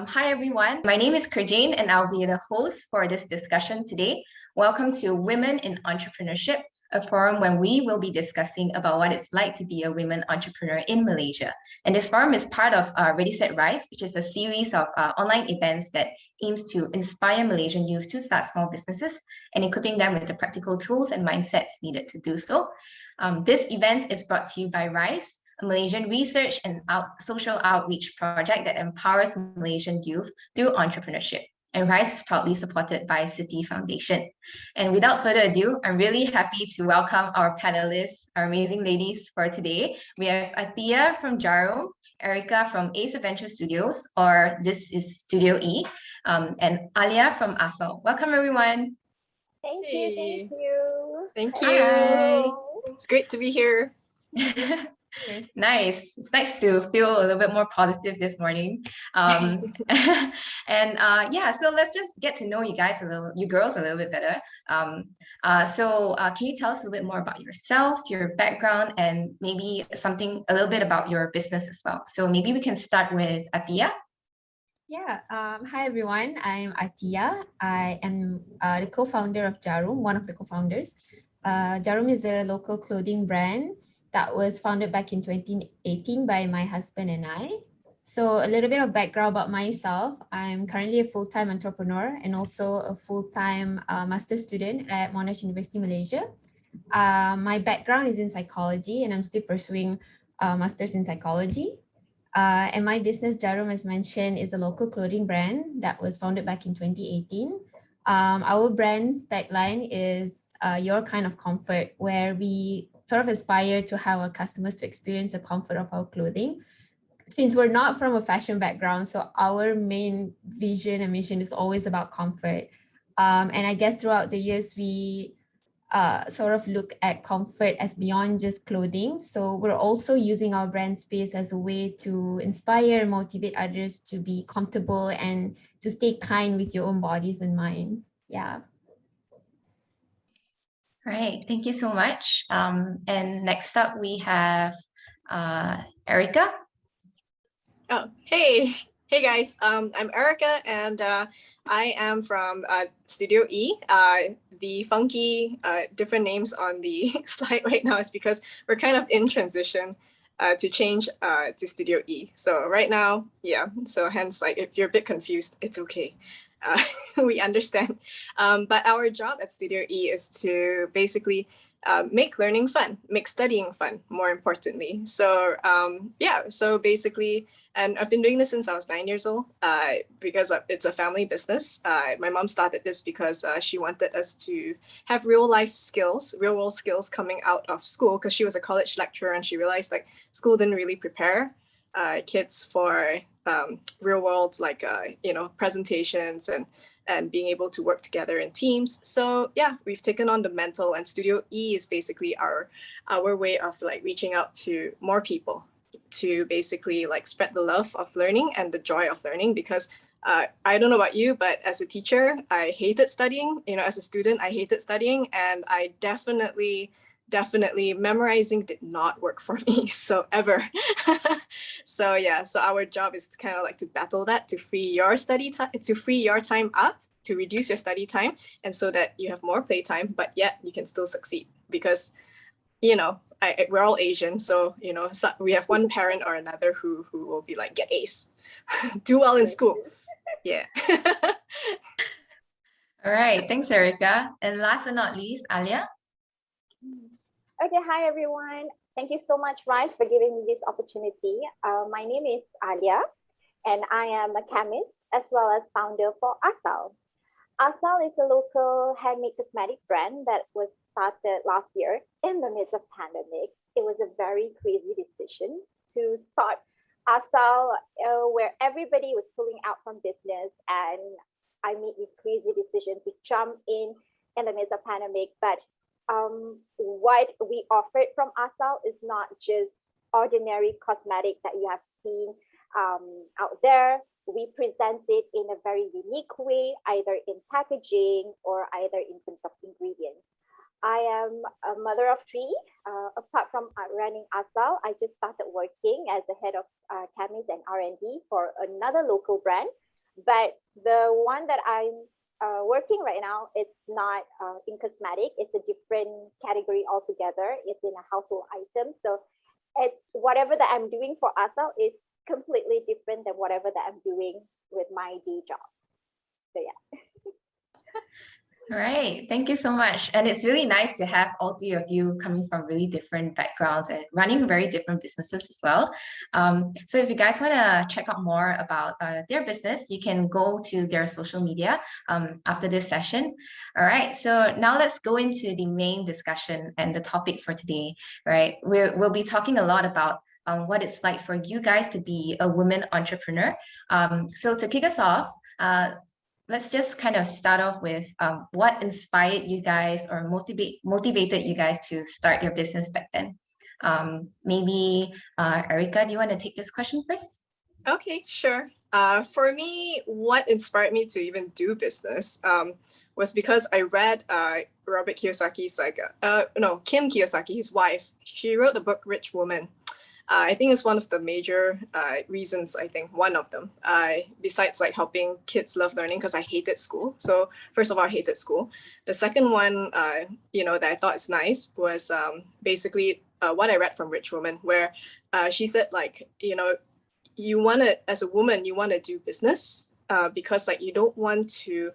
Hi everyone, my name is Kerjane and I'll be the host for this discussion today. Welcome to Women in Entrepreneurship, a forum where we will be discussing about what it's like to be a women entrepreneur in Malaysia. And this forum is part of RYSE RYSE, which is a series of online events that aims to inspire Malaysian youth to start small businesses and equipping them with the practical tools and mindsets needed to do so. This event is brought to you by RYSE, a Malaysian research and social outreach project that empowers Malaysian youth through entrepreneurship. And RYSE is proudly supported by Citi Foundation. And without further ado, I'm really happy to welcome our panelists, our amazing ladies for today. We have Athia from Jarum, Erica from Ace Adventure Studios, or this is Studio E, and Alia from ASL. Welcome everyone. Thank you. Thank you. Hi. It's great to be here. Nice. It's nice to feel a little bit more positive this morning. Yeah, so let's just get to know you guys you girls a little bit better. Can you tell us a little bit more about yourself, your background, and maybe a little bit about your business as well? So maybe we can start with Athia. Yeah. Hi everyone. I'm Athia. I am the co-founder of Jarum, one of the co-founders. Jarum is a local clothing brand that was founded back in 2018 by my husband and I. So a little bit of background about myself. I'm currently a full-time entrepreneur and also a full-time master's student at Monash University, Malaysia. My background is in psychology and I'm still pursuing a master's in psychology. And my business, Jarum, as mentioned, is a local clothing brand that was founded back in 2018. Our brand's tagline is your kind of comfort, where we sort of aspire to have our customers to experience the comfort of our clothing. Since we're not from a fashion background, so our main vision and mission is always about comfort. And I guess throughout the years, we sort of look at comfort as beyond just clothing. So we're also using our brand space as a way to inspire and motivate others to be comfortable and to stay kind with your own bodies and minds. Yeah. All right, thank you so much. And next up we have Erica. Oh, hey guys. I'm Erica, and I am from Studio E. The funky different names on the slide right now is because we're kind of in transition to change to Studio E. So right now, yeah. So hence, like, if you're a bit confused, it's okay. We understand. But our job at Studio E is to basically make learning fun, make studying fun, more importantly. So so basically, and I've been doing this since I was 9 years old because it's a family business. My mom started this because she wanted us to have real world skills coming out of school, because she was a college lecturer and she realized like school didn't really prepare kids for real world, like presentations and being able to work together in teams. So yeah, we've taken on the mental, and Studio E is basically our way of like reaching out to more people to basically like spread the love of learning and the joy of learning. Because I don't know about you, but as a teacher, I hated studying. As a student, I hated studying, and I definitely memorizing did not work for me, so ever. So yeah, so our job is kind of like to battle that, to free your time up, to reduce your study time, and so that you have more playtime, but yet you can still succeed. Because we're all Asian, so we have one parent or another who will be like, get A's, do well in school. Yeah. All right, thanks Erica. And last but not least, Alia. Okay, hi everyone. Thank you so much, RYSE, for giving me this opportunity. My name is Alia, and I am a chemist as well as founder for ASL. ASL is a local handmade cosmetic brand that was started last year in the midst of pandemic. It was a very crazy decision to start ASL where everybody was pulling out from business, and I made this crazy decision to jump in the midst of pandemic. But what we offered from ASL is not just ordinary cosmetic that you have seen out there. We present it in a very unique way, either in packaging or either in terms of ingredients. I am a mother of three. Apart from running ASL, I just started working as the head of chemist and R&D for another local brand But the one that I'm working right now, it's not in cosmetic. It's a different category altogether. It's in a household item. So it's whatever that I'm doing for Asal is completely different than whatever that I'm doing with my day job. So yeah. All right, thank you so much. And it's really nice to have all three of you coming from really different backgrounds and running very different businesses as well. So if you guys want to check out more about their business, you can go to their social media after this session. All right, so now let's go into the main discussion and the topic for today, right? We'll be talking a lot about what it's like for you guys to be a woman entrepreneur. So to kick us off, let's just kind of start off with what inspired you guys or motivated you guys to start your business back then. Maybe Erica, do you want to take this question first? Okay, sure. For me, what inspired me to even do business was because I read Robert Kiyosaki's Kim Kiyosaki, his wife. She wrote the book Rich Woman. I think it's one of the major reasons, I think, one of them, besides like helping kids love learning, because I hated school. So first of all, I hated school. The second one, that I thought is nice was basically what I read from Rich Woman, where she said like, you want to, as a woman, you want to do business because like you don't want to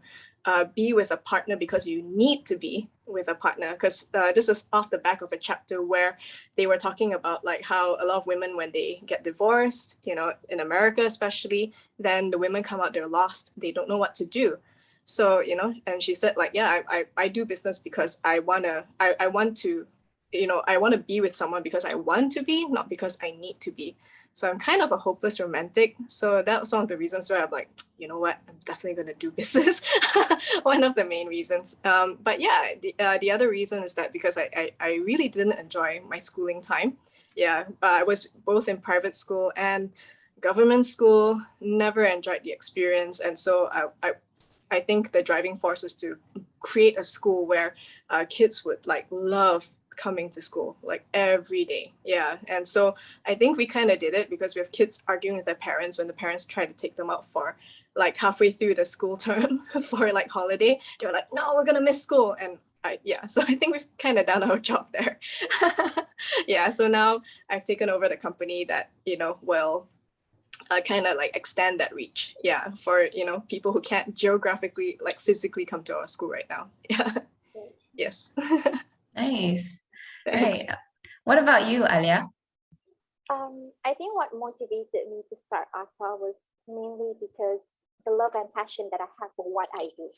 be with a partner because you need to be with a partner, because this is off the back of a chapter where they were talking about like how a lot of women, when they get divorced, in America especially, then the women come out, they're lost, they don't know what to do. So and she said like, yeah, I do business because I want to be with someone because I want to be, not because I need to be. So I'm kind of a hopeless romantic. So that was one of the reasons where I'm like, you know what, I'm definitely going to do business. One of the main reasons. But yeah, the other reason is that because I really didn't enjoy my schooling time. Yeah, I was both in private school and government school, never enjoyed the experience. And so I think the driving force was to create a school where kids would like love coming to school like every day. Yeah. And so I think we kind of did it because we have kids arguing with their parents when the parents try to take them out for like halfway through the school term for like holiday. They were like, no, we're gonna miss school. And so I think we've kind of done our job there. Yeah. So now I've taken over the company that will kind of like extend that reach. Yeah, for people who can't geographically like physically come to our school right now. Yeah. Yes. Nice. Thanks. Right. What about you, Alia? I think what motivated me to start ASA was mainly because the love and passion that I have for what I do.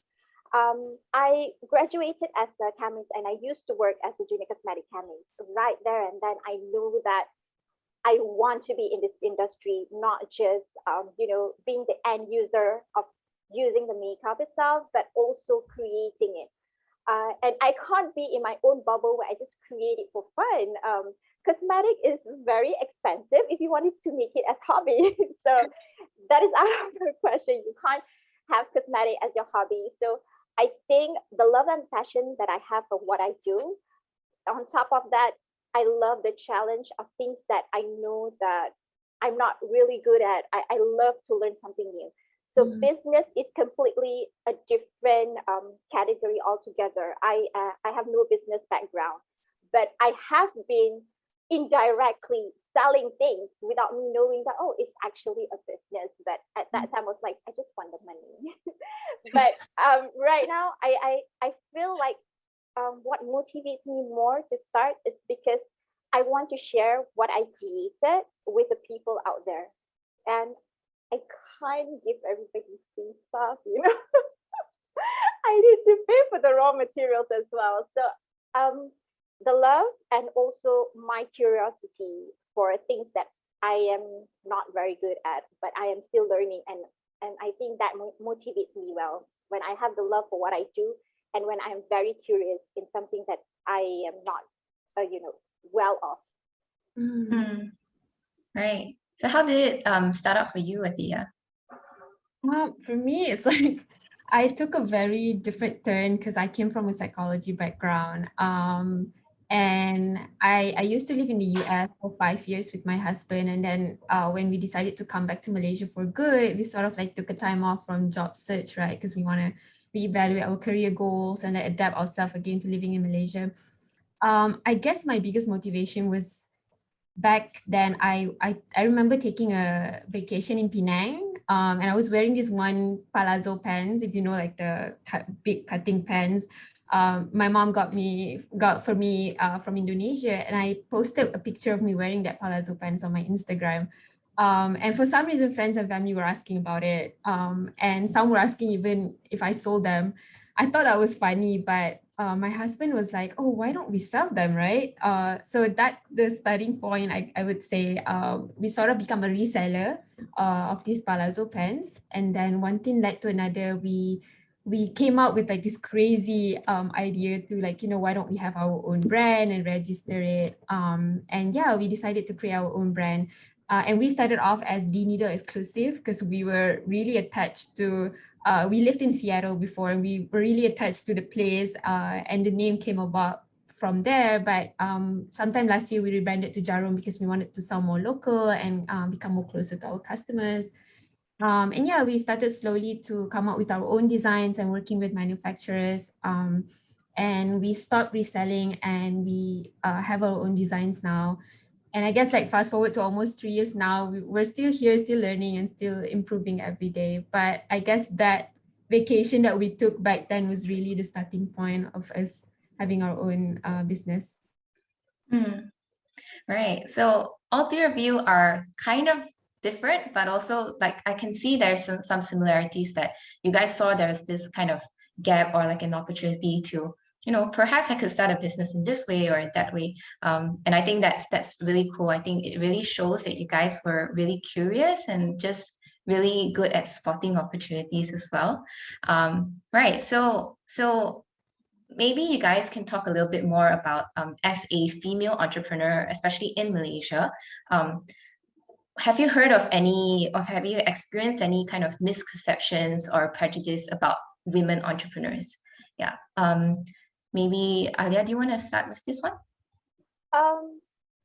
I graduated as a chemist and I used to work as a junior cosmetic chemist. Right there and then I knew that I want to be in this industry, not just being the end user of using the makeup itself, but also creating it. And I can't be in my own bubble where I just create it for fun. Cosmetic is very expensive if you wanted to make it as hobby. So that is out of the question. You can't have cosmetic as your hobby. So I think the love and passion that I have for what I do, on top of that, I love the challenge of things that I know that I'm not really good at. I love to learn something new. So business is completely a different category altogether. I have no business background, but I have been indirectly selling things without me knowing that, oh, it's actually a business. But at that time I was like, I just want the money. But right now I feel like what motivates me more to start is because I want to share what I created with the people out there. And I can't give everybody free stuff, I need to pay for the raw materials as well. So the love and also my curiosity for things that I am not very good at, but I am still learning. And I think that motivates me well when I have the love for what I do and when I'm very curious in something that I am not, well off. Right. So how did it start out for you, Adia? For me, it's like I took a very different turn because I came from a psychology background. And I used to live in the US for 5 years with my husband. And then when we decided to come back to Malaysia for good, we sort of like took a time off from job search, right? Because we want to reevaluate our career goals and like adapt ourselves again to living in Malaysia. I guess my biggest motivation was back then. I remember taking a vacation in Penang, and I was wearing this one palazzo pants, if you know, like the big cutting pants. My mom got for me from Indonesia, and I posted a picture of me wearing that palazzo pants on my Instagram. And for some reason, friends and family were asking about it, and some were asking even if I sold them. I thought that was funny, but my husband was like, "Oh, why don't we sell them, right?" So that's the starting point. I would say we sort of become a reseller of these palazzo pants, and then one thing led to another. We came up with like this crazy idea to, like, why don't we have our own brand and register it? And yeah, we decided to create our own brand. And we started off as the Needle exclusive because we were really attached to we lived in Seattle before, and we were really attached to the place, and the name came about from there. But sometime last year we rebranded to Jarum because we wanted to sound more local and become more closer to our customers. And yeah, we started slowly to come up with our own designs and working with manufacturers. And we stopped reselling, and we have our own designs now. And I guess, like, fast forward to almost 3 years now, we're still here, still learning and still improving every day. But I guess that vacation that we took back then was really the starting point of us having our own business. Right. So all three of you are kind of different, but also, like, I can see there's some similarities that you guys saw there's this kind of gap or like an opportunity to, perhaps I could start a business in this way or that way. And I think that's really cool. I think it really shows that you guys were really curious and just really good at spotting opportunities as well. Right. So maybe you guys can talk a little bit more about as a female entrepreneur, especially in Malaysia. Have you heard of have you experienced any kind of misconceptions or prejudice about women entrepreneurs? Yeah. Maybe Alia, do you want to start with this one?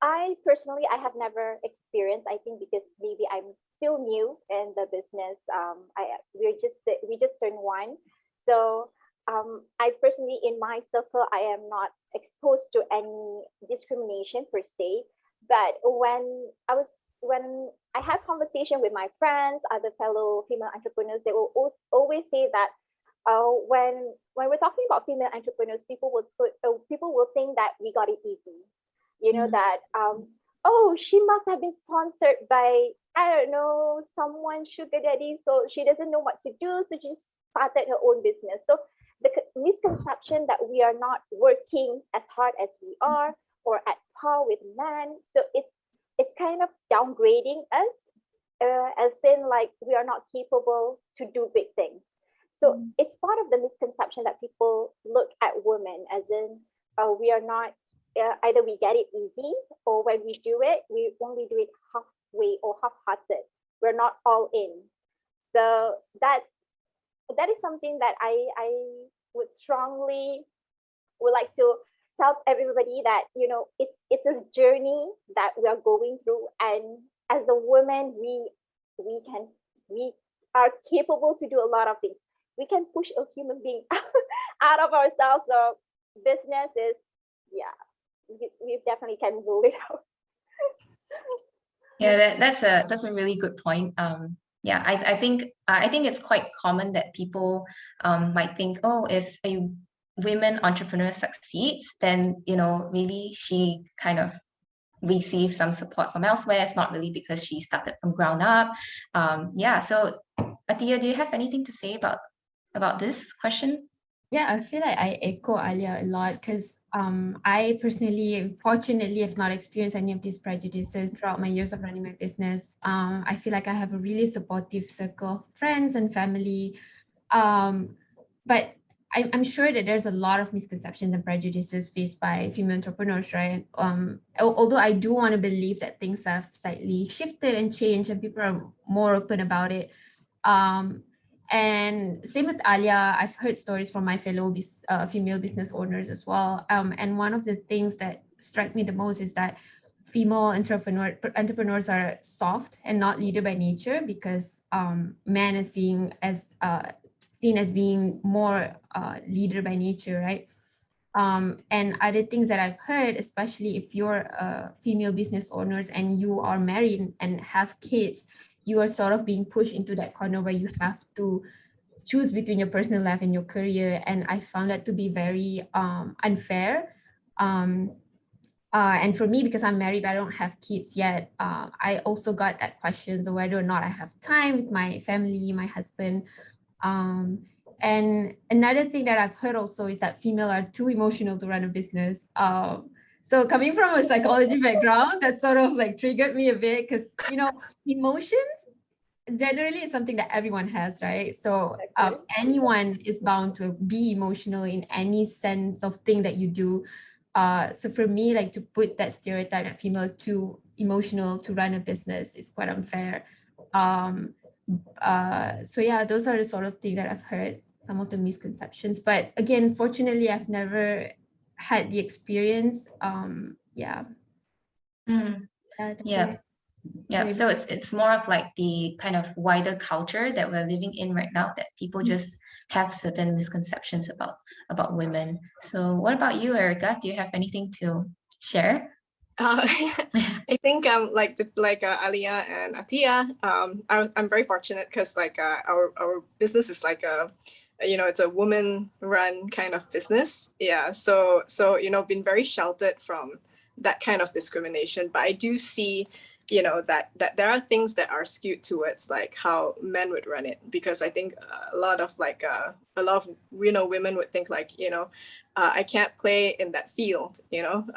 I personally, I have never experienced. I think because maybe I'm still new in the business. We just turned one, so I personally, in my circle, I am not exposed to any discrimination per se. But when I have conversation with my friends, other fellow female entrepreneurs, they will always say that when we're talking about female entrepreneurs, people will think that we got it easy. That oh, she must have been sponsored by, I don't know, someone sugar daddy, so she doesn't know what to do, so she started her own business. So the misconception that we are not working as hard as we are or at par with men, so it's kind of downgrading us, as in, like, we are not capable to do big things. So it's part of the misconception that people look at women as in, we are not, either we get it easy, or when we do it, we only do it halfway or half-hearted. We're not all in. So that is something that I would strongly like to tell everybody, that it's a journey that we are going through, and as a woman, we are capable to do a lot of things. We can push a human being out of ourselves. So business is, yeah, we definitely can rule it out. Yeah, that's a really good point. Yeah, I think it's quite common that people might think, oh, if a women entrepreneur succeeds, then maybe she kind of receives some support from elsewhere. It's not really because she started from ground up. Yeah. So, Atia, do you have anything to say about this question? Yeah, I feel like I echo Alia a lot because I personally, fortunately, have not experienced any of these prejudices throughout my years of running my business. I feel like I have a really supportive circle of friends and family. But I'm sure that there's a lot of misconceptions and prejudices faced by female entrepreneurs, right? Although I do want to believe that things have slightly shifted and changed and people are more open about it. And same with Alia, I've heard stories from my fellow female business owners as well. And one of the things that strike me the most is that female entrepreneurs are soft and not leader by nature, because men are seen as being more leader by nature, right? And other things that I've heard, especially if you're female business owners and you are married and have kids, you are sort of being pushed into that corner where you have to choose between your personal life and your career. And I found that to be very unfair. And for me, because I'm married, but I don't have kids yet, I also got that questions of whether or not I have time with my family, my husband. And another thing that I've heard also is that female are too emotional to run a business. So coming from a psychology background, that sort of like triggered me a bit, because, you know, emotions generally is something that everyone has, right? So anyone is bound to be emotional in any sense of thing that you do. So for me, like, to put that stereotype that female too emotional to run a business is quite unfair. So yeah, those are the sort of thing that I've heard, some of the misconceptions. But again, fortunately, I've never had the experience. Yeah. Yeah, so it's more of like the kind of wider culture that we're living in right now, that people just have certain misconceptions about women. So what about you, Erica? Do you have anything to share? I think like Alia and Atia, I'm very fortunate because like our business is like it's a woman-run kind of business. Yeah, so been very sheltered from that kind of discrimination. But I do see, that there are things that are skewed towards like how men would run it, because I think a lot of women would think like, I can't play in that field.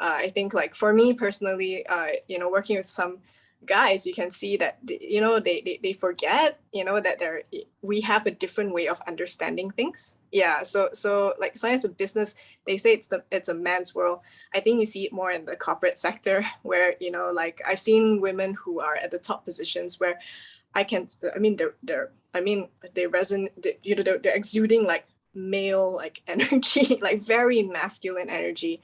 I think like for me personally, working with some guys, you can see that they forget that we have a different way of understanding things. Yeah, so like science of business, they say it's a man's world. I think you see it more in the corporate sector, where like I've seen women who are at the top positions where they're exuding like male like energy, like very masculine energy.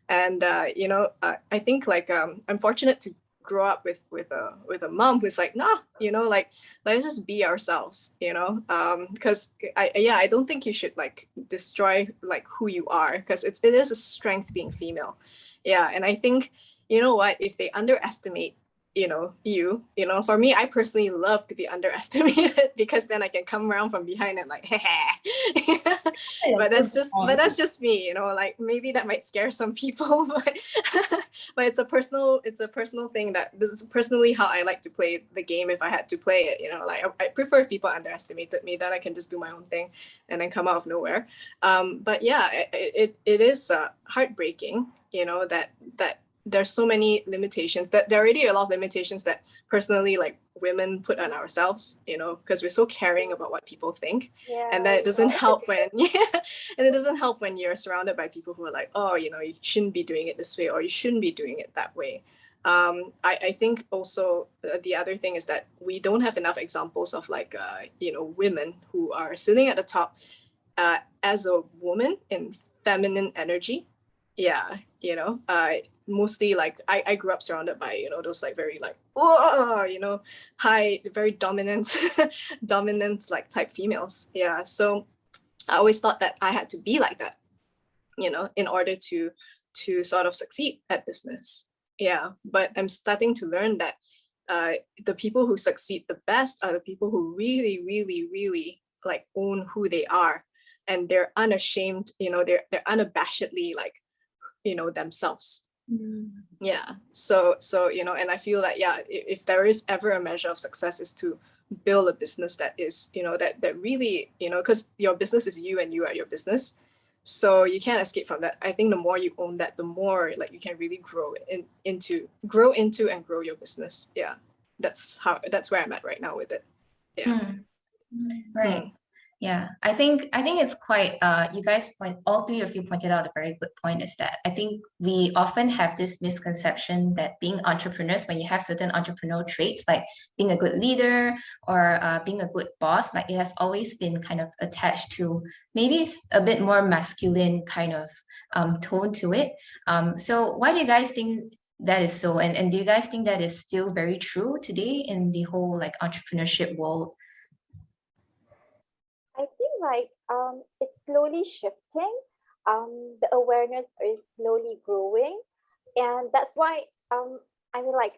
And I think like I'm fortunate to grow up with a mom who's like, nah, like let's just be ourselves, because I don't think you should like destroy like who you are, because it is a strength being female. Yeah, and I think what, if they underestimate for me, I personally love to be underestimated, because then I can come around from behind and like, but that's just me, like maybe that might scare some people, but it's a personal thing, that this is personally how I like to play the game. If I had to play it, like I prefer if people underestimated me, then I can just do my own thing and then come out of nowhere. But yeah, it is heartbreaking, that there's so many limitations, that there are already a lot of limitations that personally like women put on ourselves, because we're so caring about what people think. And that it doesn't help when and it doesn't help when you're surrounded by people who are like, oh, you shouldn't be doing it this way, or you shouldn't be doing it that way. I think also the other thing is that we don't have enough examples of like women who are sitting at the top as a woman in feminine energy. Yeah, mostly like I grew up surrounded by those like very like high, very dominant like type females. Yeah, so I always thought that I had to be like that, in order to sort of succeed at business. Yeah, but I'm starting to learn that the people who succeed the best are the people who really, really, really like own who they are, and they're unashamed, they're unabashedly like themselves. Yeah, so and I feel that, yeah, if there is ever a measure of success, is to build a business that is that really, because your business is you and you are your business, so you can't escape from that. I think the more you own that, the more like you can really grow into and grow your business. Yeah, that's where I'm at right now with it. Yeah. Right. Yeah, I think it's quite all three of you pointed out a very good point, is that I think we often have this misconception that being entrepreneurs, when you have certain entrepreneurial traits like being a good leader or being a good boss, like it has always been kind of attached to maybe a bit more masculine kind of tone to it. So why do you guys think that is so? And do you guys think that is still very true today in the whole like entrepreneurship world? I think like it's slowly shifting. The awareness is slowly growing, and that's why I mean like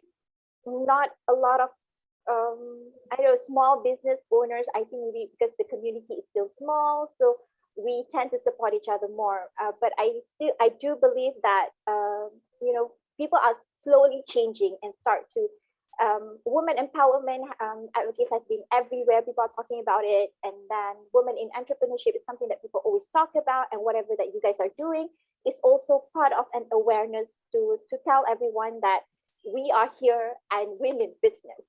not a lot of I know small business owners. I think maybe because the community is still small, so we tend to support each other more. But I do believe that you know, people are slowly changing and start to women empowerment advocates has been everywhere. People are talking about it, and then women in entrepreneurship is something that people always talk about. And whatever that you guys are doing is also part of an awareness to tell everyone that we are here and we're in business.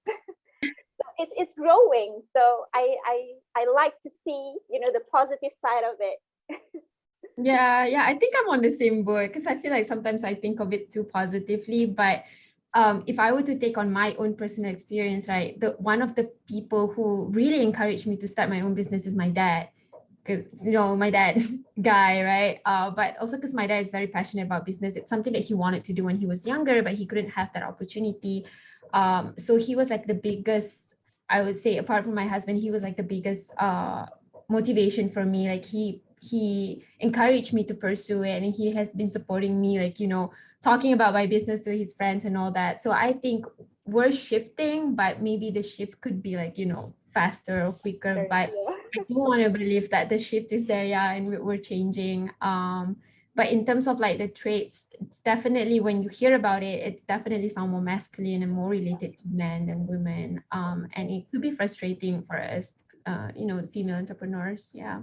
So it's growing. So I like to see, you know, the positive side of it. Yeah, I think I'm on the same board because I feel like sometimes I think of it too positively. But if I were to take on my own personal experience, right, one of the people who really encouraged me to start my own business is my dad. Because, you know, my dad guy, right? But also because my dad is very passionate about business. It's something that he wanted to do when he was younger, but he couldn't have that opportunity. So he was like the biggest, I would say, apart from my husband, he was like the biggest motivation for me. Like he encouraged me to pursue it, and he has been supporting me, like, you know, talking about my business to his friends and all that. So I think we're shifting, but maybe the shift could be like, you know, faster or quicker. But I do want to believe that the shift is there, yeah, and we're changing. But in terms of like the traits, it's definitely, when you hear about it, it's definitely sound more masculine and more related to men than women. And it could be frustrating for us, you know, female entrepreneurs. Yeah.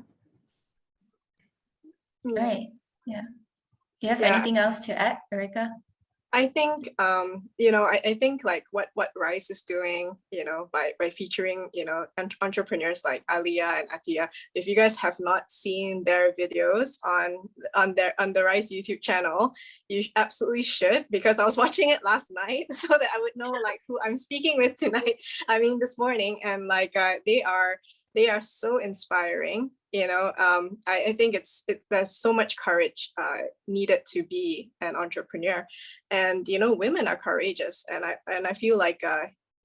Right. Yeah. Do you have Yeah. anything else to add, Erica? I think you know, I think like what RYSE is doing, you know, by featuring, you know, entrepreneurs like Alia and Atia. If you guys have not seen their videos on the RYSE YouTube channel, you absolutely should, because I was watching it last night so that I would know like who I'm speaking with tonight. I mean this morning, and like they are so inspiring. You know, I think there's so much courage needed to be an entrepreneur, and you know, women are courageous, and I feel like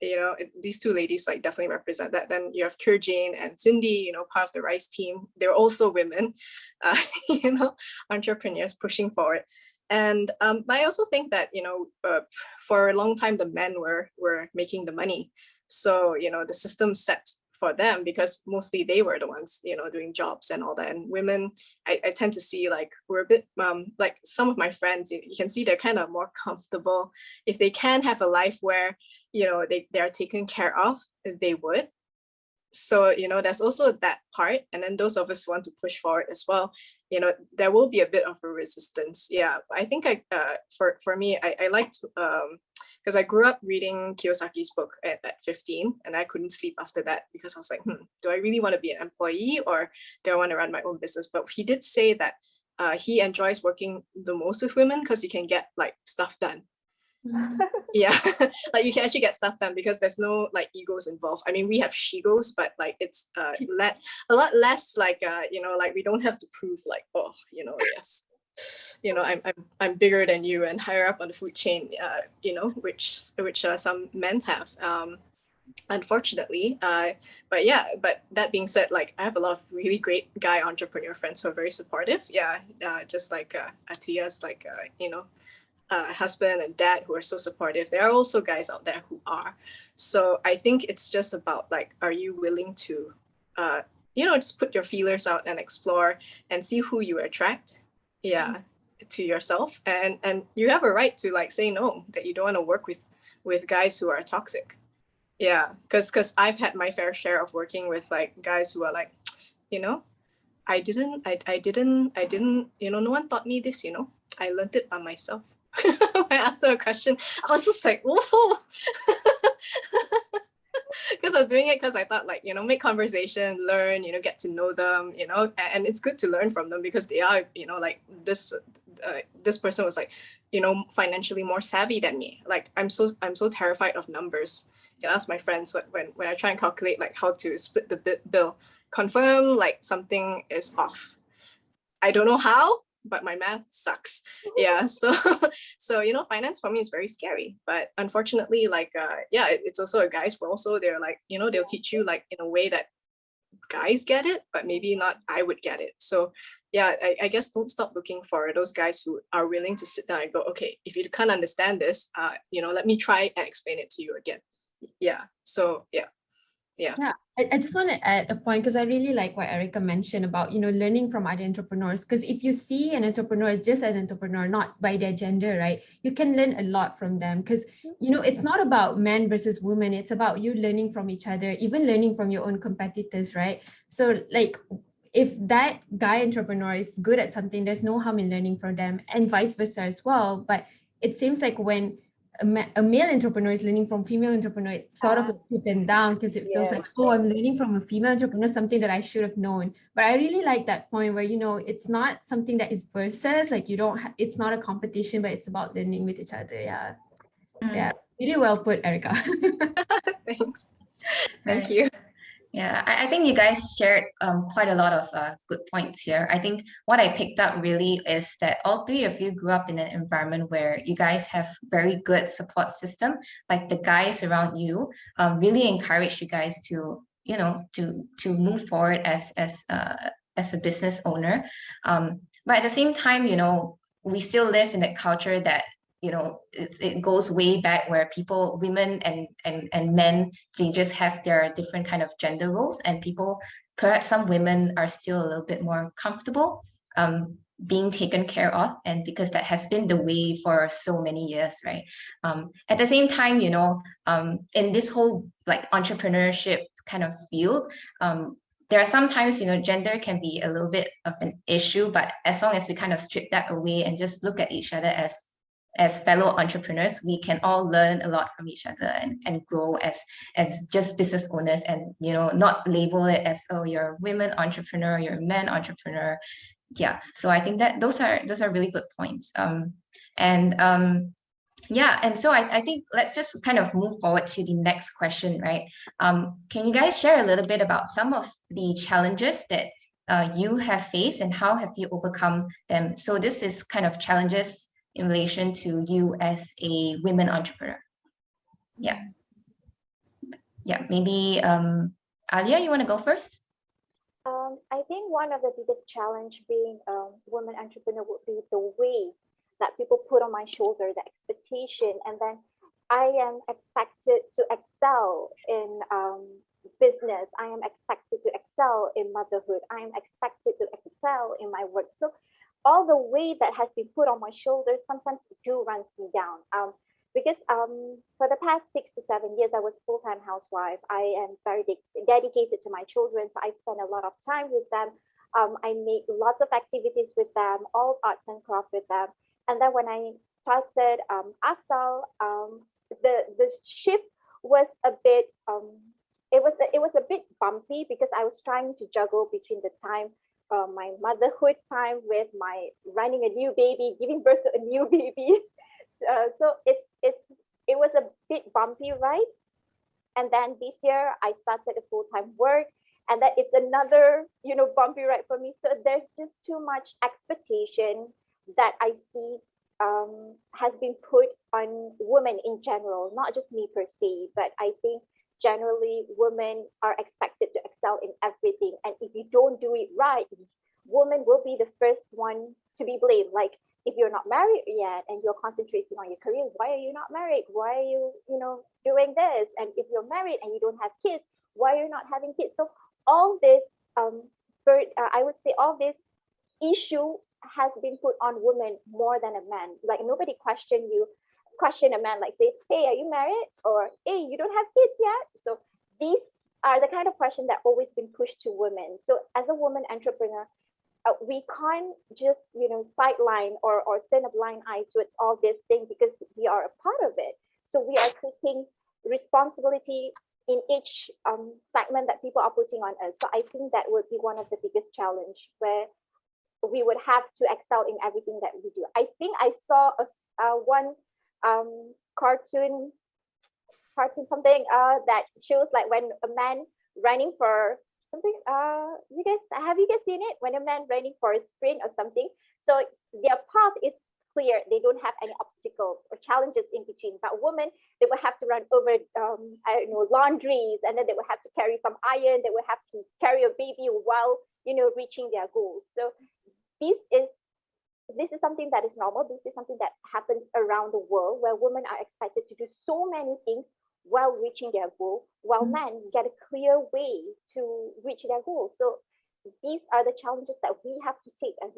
you know, these two ladies like definitely represent that. Then you have Jane and Cindy, you know, part of the RYSE team. They're also women, you know, entrepreneurs pushing forward. And but I also think that, you know, for a long time the men were making the money, so you know, the system set for them, because mostly they were the ones, you know, doing jobs and all that. And women, I tend to see like we're a bit like some of my friends, you can see they're kind of more comfortable. If they can have a life where, you know, they are taken care of, they would. So, you know, there's also that part. And then those of us who want to push forward as well, you know, there will be a bit of a resistance. Yeah, I think for me, I like to because I grew up reading Kiyosaki's book at 15, and I couldn't sleep after that, because I was like, do I really want to be an employee, or do I want to run my own business? But he did say that he enjoys working the most with women because he can get like stuff done. Yeah, like you can actually get stuff done because there's no like egos involved. I mean, we have she-goes, but like it's a lot less like you know, like we don't have to prove like, oh, you know, yes, you know, I'm bigger than you and higher up on the food chain, you know, which some men have, unfortunately. But yeah, but that being said, like I have a lot of really great guy entrepreneur friends who are very supportive. Yeah, just like Atia's like you know, husband and dad who are so supportive. There are also guys out there who are. So I think it's just about like, are you willing to, you know, just put your feelers out and explore and see who you attract, yeah, to yourself. And you have a right to like say no, that you don't want to work with guys who are toxic. Yeah, because I've had my fair share of working with like guys who are like, you know, I didn't, you know, no one taught me this, you know, I learned it by myself. When I asked her a question, I was just like, whoa, because I was doing it because I thought, like, make conversation, learn, get to know them, and it's good to learn from them because they are, like this person was like, financially more savvy than me. Like, I'm so terrified of numbers. You can ask my friends when I try and calculate like how to split the bill, confirm like something is off. I don't know how, but my math sucks. Yeah, so finance for me is very scary. But unfortunately, like it's also a guy's world. So they're like, they'll teach you like in a way that guys get it, but maybe not I would get it. So yeah, I guess don't stop looking for those guys who are willing to sit down and go, okay, if you can't understand this, let me try and explain it to you again. Yeah. So yeah. I just want to add a point because I really like what Erica mentioned about, learning from other entrepreneurs. Because if you see an entrepreneur as just an entrepreneur, not by their gender, right, you can learn a lot from them. Because, it's not about men versus women. It's about you learning from each other, even learning from your own competitors, right? So like, if that guy entrepreneur is good at something, there's no harm in learning from them, and vice versa as well. But it seems like when a male entrepreneur is learning from female entrepreneur, it's sort of like put them down because it feels like, oh, I'm learning from a female entrepreneur, something that I should have known. But I really like that point where, it's not something that is versus, like it's not a competition, but it's about learning with each other. Yeah. Yeah. Really well put, Erica. Thanks. Right. Thank you. Yeah, I think you guys shared quite a lot of good points here. I think what I picked up really is that all three of you grew up in an environment where you guys have very good support system. Like the guys around you really encourage you guys to, to move forward as a business owner. But at the same time, we still live in that culture that it goes way back where women and men, they just have their different kind of gender roles, and perhaps some women are still a little bit more comfortable being taken care of, and because that has been the way for so many years, right? At the same time, in this whole like entrepreneurship kind of field, there are sometimes, gender can be a little bit of an issue, but as long as we kind of strip that away and just look at each other as fellow entrepreneurs, we can all learn a lot from each other and grow as just business owners, and not label it as, oh, you're a women entrepreneur, you're a man entrepreneur. Yeah, so I think that those are really good points. Yeah, and so I think let's just kind of move forward to the next question, right? Can you guys share a little bit about some of the challenges that you have faced, and how have you overcome them? So this is kind of challenges in relation to you as a women entrepreneur. Yeah. Maybe Alia, you want to go first? I think one of the biggest challenge being a woman entrepreneur would be the weight that people put on my shoulder, the expectation, and then I am expected to excel in business. I am expected to excel in motherhood. I am expected to excel in my work. So all the weight that has been put on my shoulders sometimes do runs me down. Because for the past 6 to 7 years, I was full-time housewife. I am very dedicated to my children, so I spend a lot of time with them. I make lots of activities with them, all arts and craft with them. And then when I started Asal, the shift was a bit it was a bit bumpy because I was trying to juggle between the time my motherhood time with my running a new baby, giving birth to a new baby. So it was a bit bumpy, right? And then this year I started a full-time work, and that it's another bumpy ride for me. So there's just too much expectation that I see has been put on women in general, not just me per se, but I think generally women are expected to excel in everything, and if you don't do it right, women will be the first one to be blamed. Like, if you're not married yet and you're concentrating on your career, why are you not married? Why are you doing this? And if you're married and you don't have kids, why are you not having kids? So all this I would say all this issue has been put on women more than a man. Like, nobody question a man, like, say, hey, are you married? Or, hey, you don't have kids yet? So these are the kind of questions that always been pushed to women. So as a woman entrepreneur, we can't just sideline or turn a blind eye towards all this thing, because we are a part of it. So we are taking responsibility in each segment that people are putting on us. So I think that would be one of the biggest challenge, where we would have to excel in everything that we do. I think I saw one cartoon something that shows like when a man running for something. Have you guys seen it? When a man running for a sprint or something, so their path is clear. They don't have any obstacles or challenges in between. But women, they will have to run over I don't know, laundries, and then they will have to carry some iron. They will have to carry a baby while reaching their goals. So this is something that is normal. This is something that happens around the world, where women are expected to do so many things while reaching their goal, while men get a clear way to reach their goal. So these are the challenges that we have to take as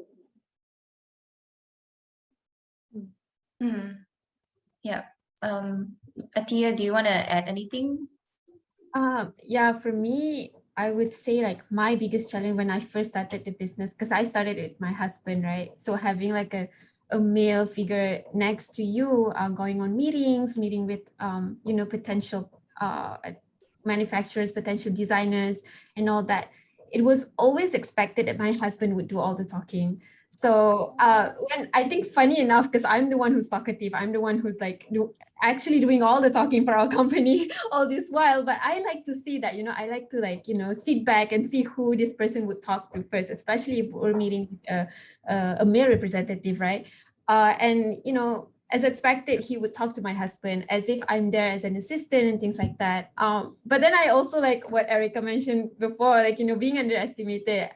women. Yeah. Atia, do you want to add anything? Yeah, for me, I would say like my biggest challenge when I first started the business, because I started with my husband, right? So having like a male figure next to you, going on meeting with potential manufacturers, potential designers, and all that. It was always expected that my husband would do all the talking. So when I think, funny enough, because I'm the one who's talkative, I'm the one who's like actually doing all the talking for our company all this while. But I like to see that, I like to sit back and see who this person would talk to first, especially if we're meeting a male representative, right? And as expected, he would talk to my husband as if I'm there as an assistant and things like that. But then I also, like what Erica mentioned before, being underestimated,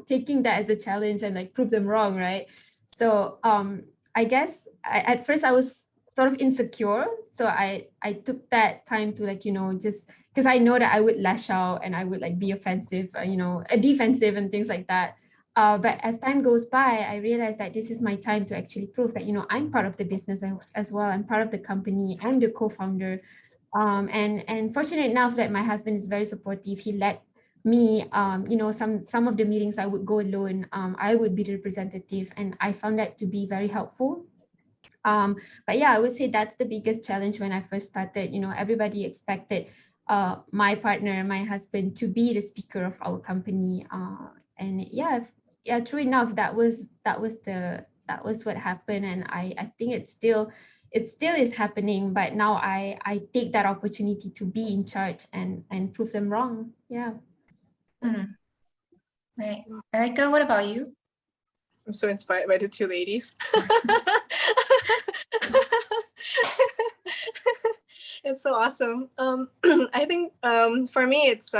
taking that as a challenge and prove them wrong, right? So I guess at first I was sort of insecure. So I took that time to just because I know that I would lash out and I would be offensive, defensive and things like that. But as time goes by, I realized that this is my time to actually prove that, I'm part of the business as well. I'm part of the company. I'm the co-founder. And fortunate enough that my husband is very supportive. He let me, some of the meetings I would go alone. I would be the representative, and I found that to be very helpful. But yeah, I would say that's the biggest challenge when I first started. Everybody expected my partner, my husband, to be the speaker of our company. And yeah, true enough, that was what happened. And I think it still is happening, but now I take that opportunity to be in charge and prove them wrong. Yeah. Right. Erica, what about you? I'm so inspired by the two ladies. It's so awesome. I think for me it's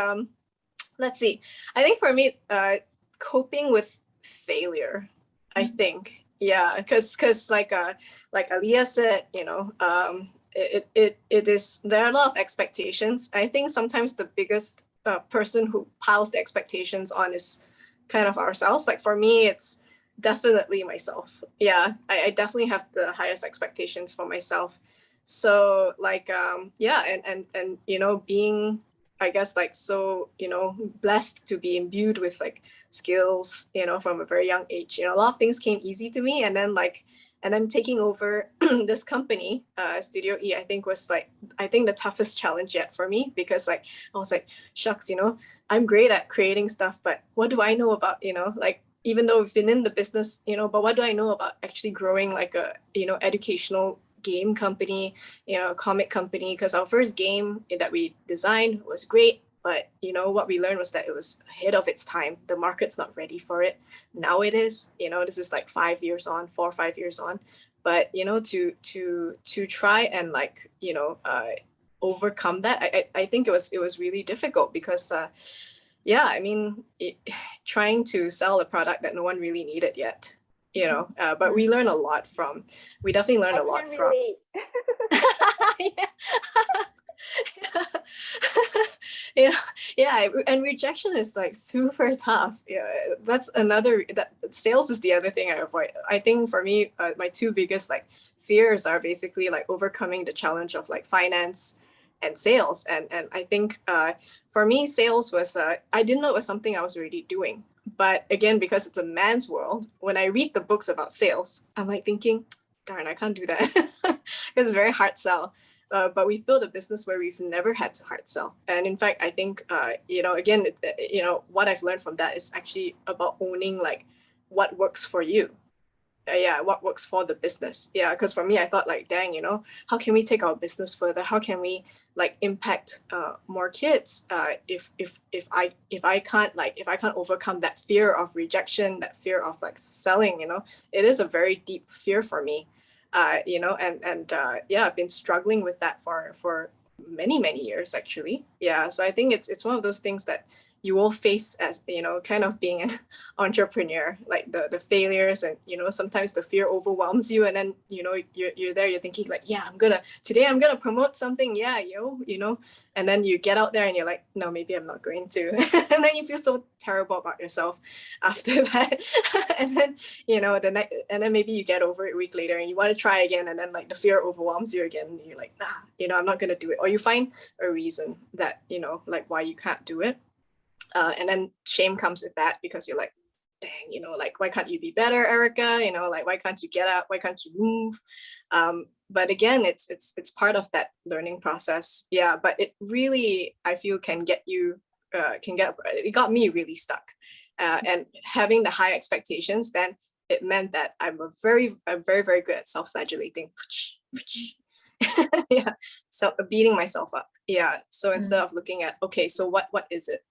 let's see. I think for me coping with failure. I think, yeah, because like Aliyah said, it is, there are a lot of expectations. I think sometimes the biggest person who piles the expectations on is kind of ourselves. Like for me, it's definitely myself. Yeah, I definitely have the highest expectations for myself. So yeah, and being, I guess, so blessed to be imbued with skills from a very young age. A lot of things came easy to me, and then taking over this company, Studio E, I think was the toughest challenge yet for me, because I was like, shucks, I'm great at creating stuff, but what do I know about even though we've been in the business, but what do I know about actually growing a educational game company, comic company? Because our first game that we designed was great, but what we learned was that it was ahead of its time. The market's not ready for it. Now it is. This is 5 years on, 4 or 5 years on. But to try and overcome that, I think it was really difficult, because yeah, I mean, trying to sell a product that no one really needed yet. But we learn a lot from. We definitely learn a lot from. Yeah, and rejection is super tough. Yeah, that's another. That sales is the other thing I avoid. I think for me, my two biggest fears are basically overcoming the challenge of finance and sales. And I think for me, sales was I didn't know it was something I was already doing. But again, because it's a man's world, when I read the books about sales, I'm thinking, darn, I can't do that, because it's very hard sell. but we've built a business where we've never had to hard sell. And in fact, I think, again, what I've learned from that is actually about owning like what works for you. What works for the business. Because for me, I thought like, dang, how can we take our business further? How can we like impact more kids? If I can't overcome that fear of rejection, that fear of like selling, it is a very deep fear for me. I've been struggling with that for many years actually. So I think it's one of those things that you will face as kind of being an entrepreneur, like the failures, and sometimes the fear overwhelms you, and then you're there, you're thinking like, today I'm gonna promote something, and then you get out there and you're like, no, maybe I'm not going to. And then you feel so terrible about yourself after that. And then and then maybe you get over it a week later and you want to try again, and then like the fear overwhelms you again, and you're like, I'm not gonna do it, or you find a reason that like why you can't do it. And then shame comes with that, because you're like, dang, like, why can't you be better, Erica? Like, why can't you get up? Why can't you move? But again, it's part of that learning process. But it really, I feel, it got me really stuck. And having the high expectations, then it meant that I'm very, very good at self-flagellating. So beating myself up. So instead of looking at, okay, so what is it?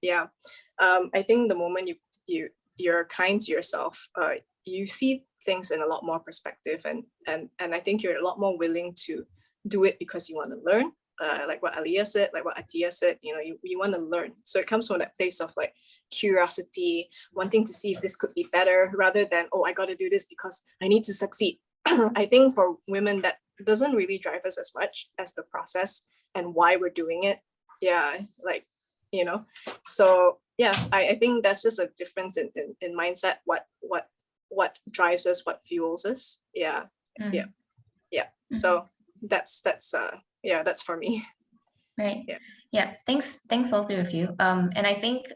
I think the moment you're kind to yourself, you see things in a lot more perspective, and I think you're a lot more willing to do it because you want to learn. Like what Aliyah said, like what Atiya said, you want to learn. So it comes from that place of like curiosity, wanting to see if this could be better, rather than, oh, I got to do this because I need to succeed. I think for women, that doesn't really drive us as much as the process and why we're doing it. So I think that's just a difference in mindset, what drives us, what fuels us. So that's for me. Right. Thanks all three of you. And I think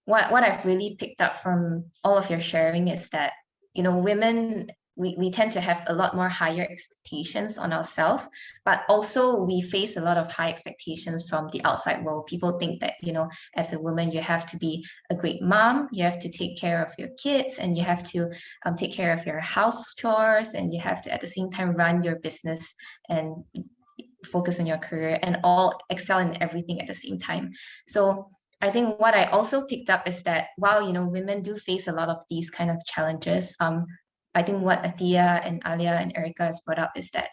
what I've really picked up from all of your sharing is that women, we tend to have a lot more higher expectations on ourselves, but also we face a lot of high expectations from the outside world. People think that, as a woman, you have to be a great mom, you have to take care of your kids, and you have to take care of your house chores, and you have to at the same time run your business and focus on your career and all excel in everything at the same time. So I think what I also picked up is that while women do face a lot of these kind of challenges, I think what Atiya and Alia and Erica has brought up is that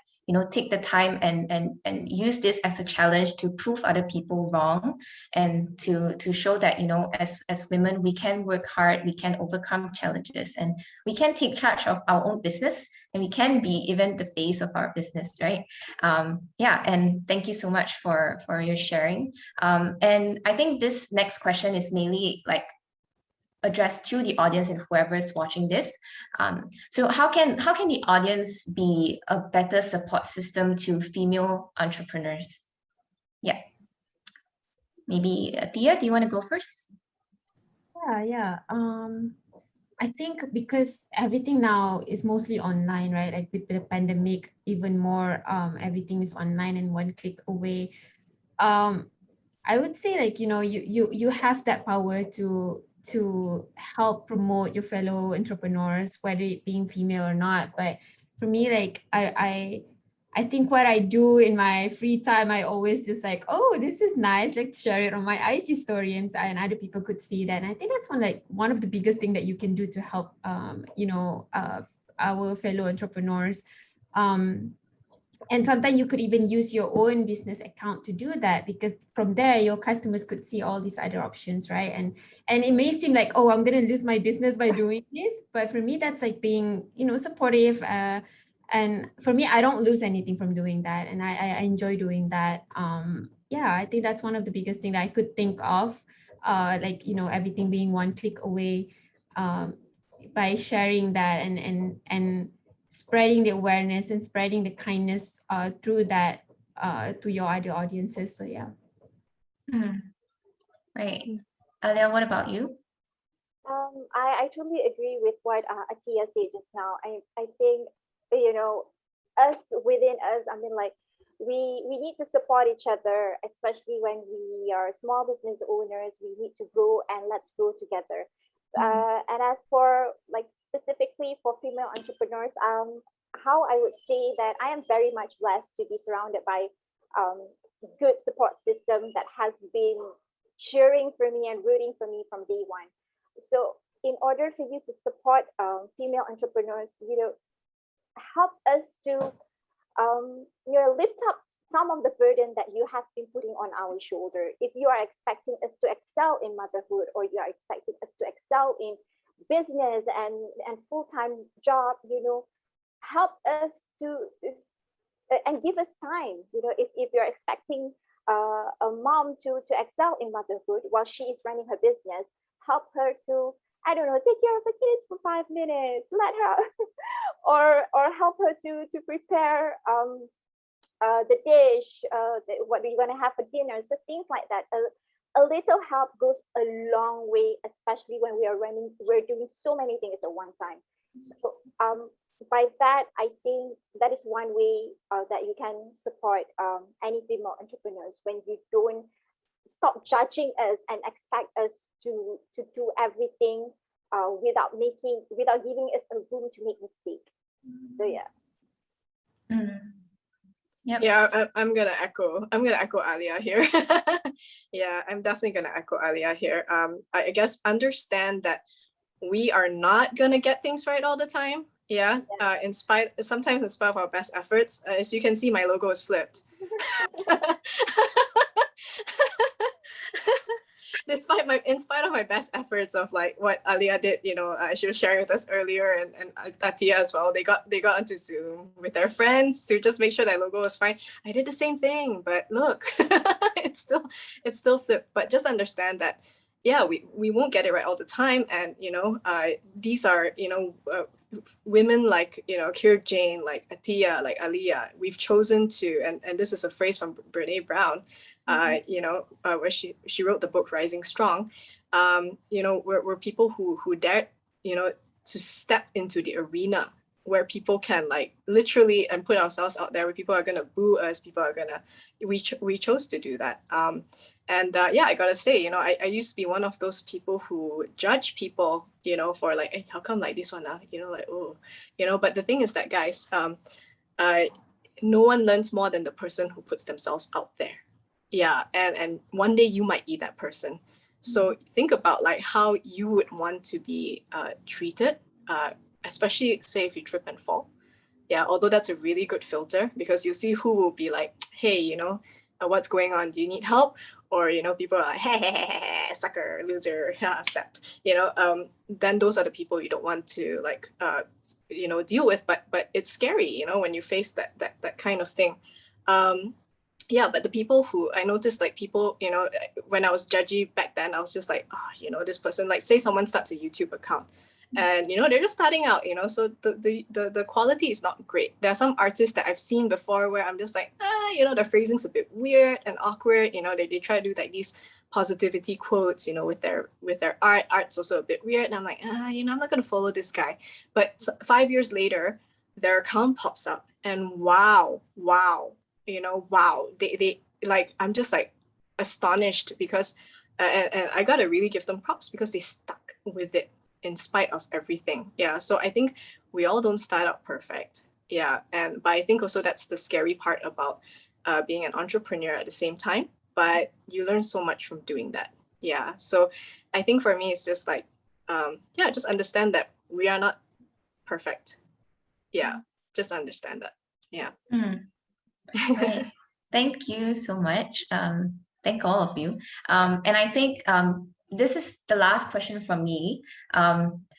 take the time and use this as a challenge to prove other people wrong, and to show that as women, we can work hard, we can overcome challenges, and we can take charge of our own business, and we can be even the face of our business, right? And thank you so much for your sharing. And I think this next question is mainly like addressed to the audience and whoever is watching this. So how can the audience be a better support system to female entrepreneurs? Maybe Tia, do you want to go first? I think because everything now is mostly online, right? Like with the pandemic, even more, everything is online and one click away. I would say like, you have that power to help promote your fellow entrepreneurs, whether it being female or not. But for me, like I think what I do in my free time, I always just like, oh, this is nice, let's share it on my IG story, and other people could see that. And I think that's one of the biggest thing that you can do to help our fellow entrepreneurs. And sometimes you could even use your own business account to do that, because from there your customers could see all these other options, right? And it may seem like, oh, I'm going to lose my business by doing this, but for me that's like being supportive, and for me I don't lose anything from doing that, and I enjoy doing that. I think that's one of the biggest thing that I could think of, everything being one click away, by sharing that and spreading the awareness and spreading the kindness through that to your other audiences. So Right. Alia, what about you? I totally agree with what Atiya said just now. I think us within us, I mean, like, we need to support each other, especially when we are small business owners. We need to grow, and let's grow together. And as for like specifically for female entrepreneurs, how I would say that I am very much blessed to be surrounded by good support system that has been cheering for me and rooting for me from day one. So in order for you to support female entrepreneurs, help us to lift up some of the burden that you have been putting on our shoulder. If you are expecting us to excel in motherhood, or you are expecting us to excel in business and full-time job, help us to and give us time. If you're expecting a mom to excel in motherhood while she is running her business, help her to, I don't know, take care of the kids for 5 minutes, let her, or help her to prepare the dish, what we're gonna have for dinner. So things like that. A little help goes a long way, especially when we're doing so many things at one time. So by that, I think that is one way that you can support any female entrepreneurs, when you don't stop judging us and expect us to do everything without giving us a room to make mistake. So yeah. Yep. Yeah, I'm gonna echo Alia here. Yeah, I'm definitely gonna echo Alia here. I guess understand that we are not gonna get things right all the time. Yeah. Sometimes in spite of our best efforts, as you can see, my logo is flipped. In spite of my best efforts of like what Alia did, she was sharing with us earlier, and Atia as well. They got onto Zoom with their friends to just make sure that logo was fine. I did the same thing, but look, it's still flipped. But just understand that, yeah, we won't get it right all the time, and these are women like Kira Jane, like Atia, like Alia. We've chosen to, and this is a phrase from Brene Brown, where she wrote the book Rising Strong. We're people who dared to step into the arena where people can like literally and put ourselves out there, where people are gonna boo us, we chose to do that. I gotta say, I used to be one of those people who judge people, for like, hey, how come like this one, but the thing is that, guys, no one learns more than the person who puts themselves out there. Yeah, and one day you might be that person. So think about like how you would want to be treated, especially say if you trip and fall. Yeah, although that's a really good filter, because you see who will be like, hey, what's going on? Do you need help? Or people are like, hey, sucker, loser, step. Then those are the people you don't want to like deal with. But it's scary, when you face that kind of thing. But the people who I noticed, like people, when I was judgy back then, I was just like, this person, like say someone starts a YouTube account, and they're just starting out, so the quality is not great. There are some artists that I've seen before where I'm just like, the phrasing's a bit weird and awkward. They try to do like these positivity quotes, with their art's also a bit weird, and I'm like, I'm not gonna follow this guy. But 5 years later, their account pops up, and wow, they like, I'm just like astonished, because and I gotta really give them props, because they stuck with it in spite of everything. Yeah, so I think we all don't start out perfect. Yeah, but I think also that's the scary part about being an entrepreneur at the same time, but you learn so much from doing that. Yeah, so I think for me it's just like just understand that we are not perfect. Yeah, just understand that. Yeah. Right. Thank you so much. Thank all of you. And I think this is the last question from me.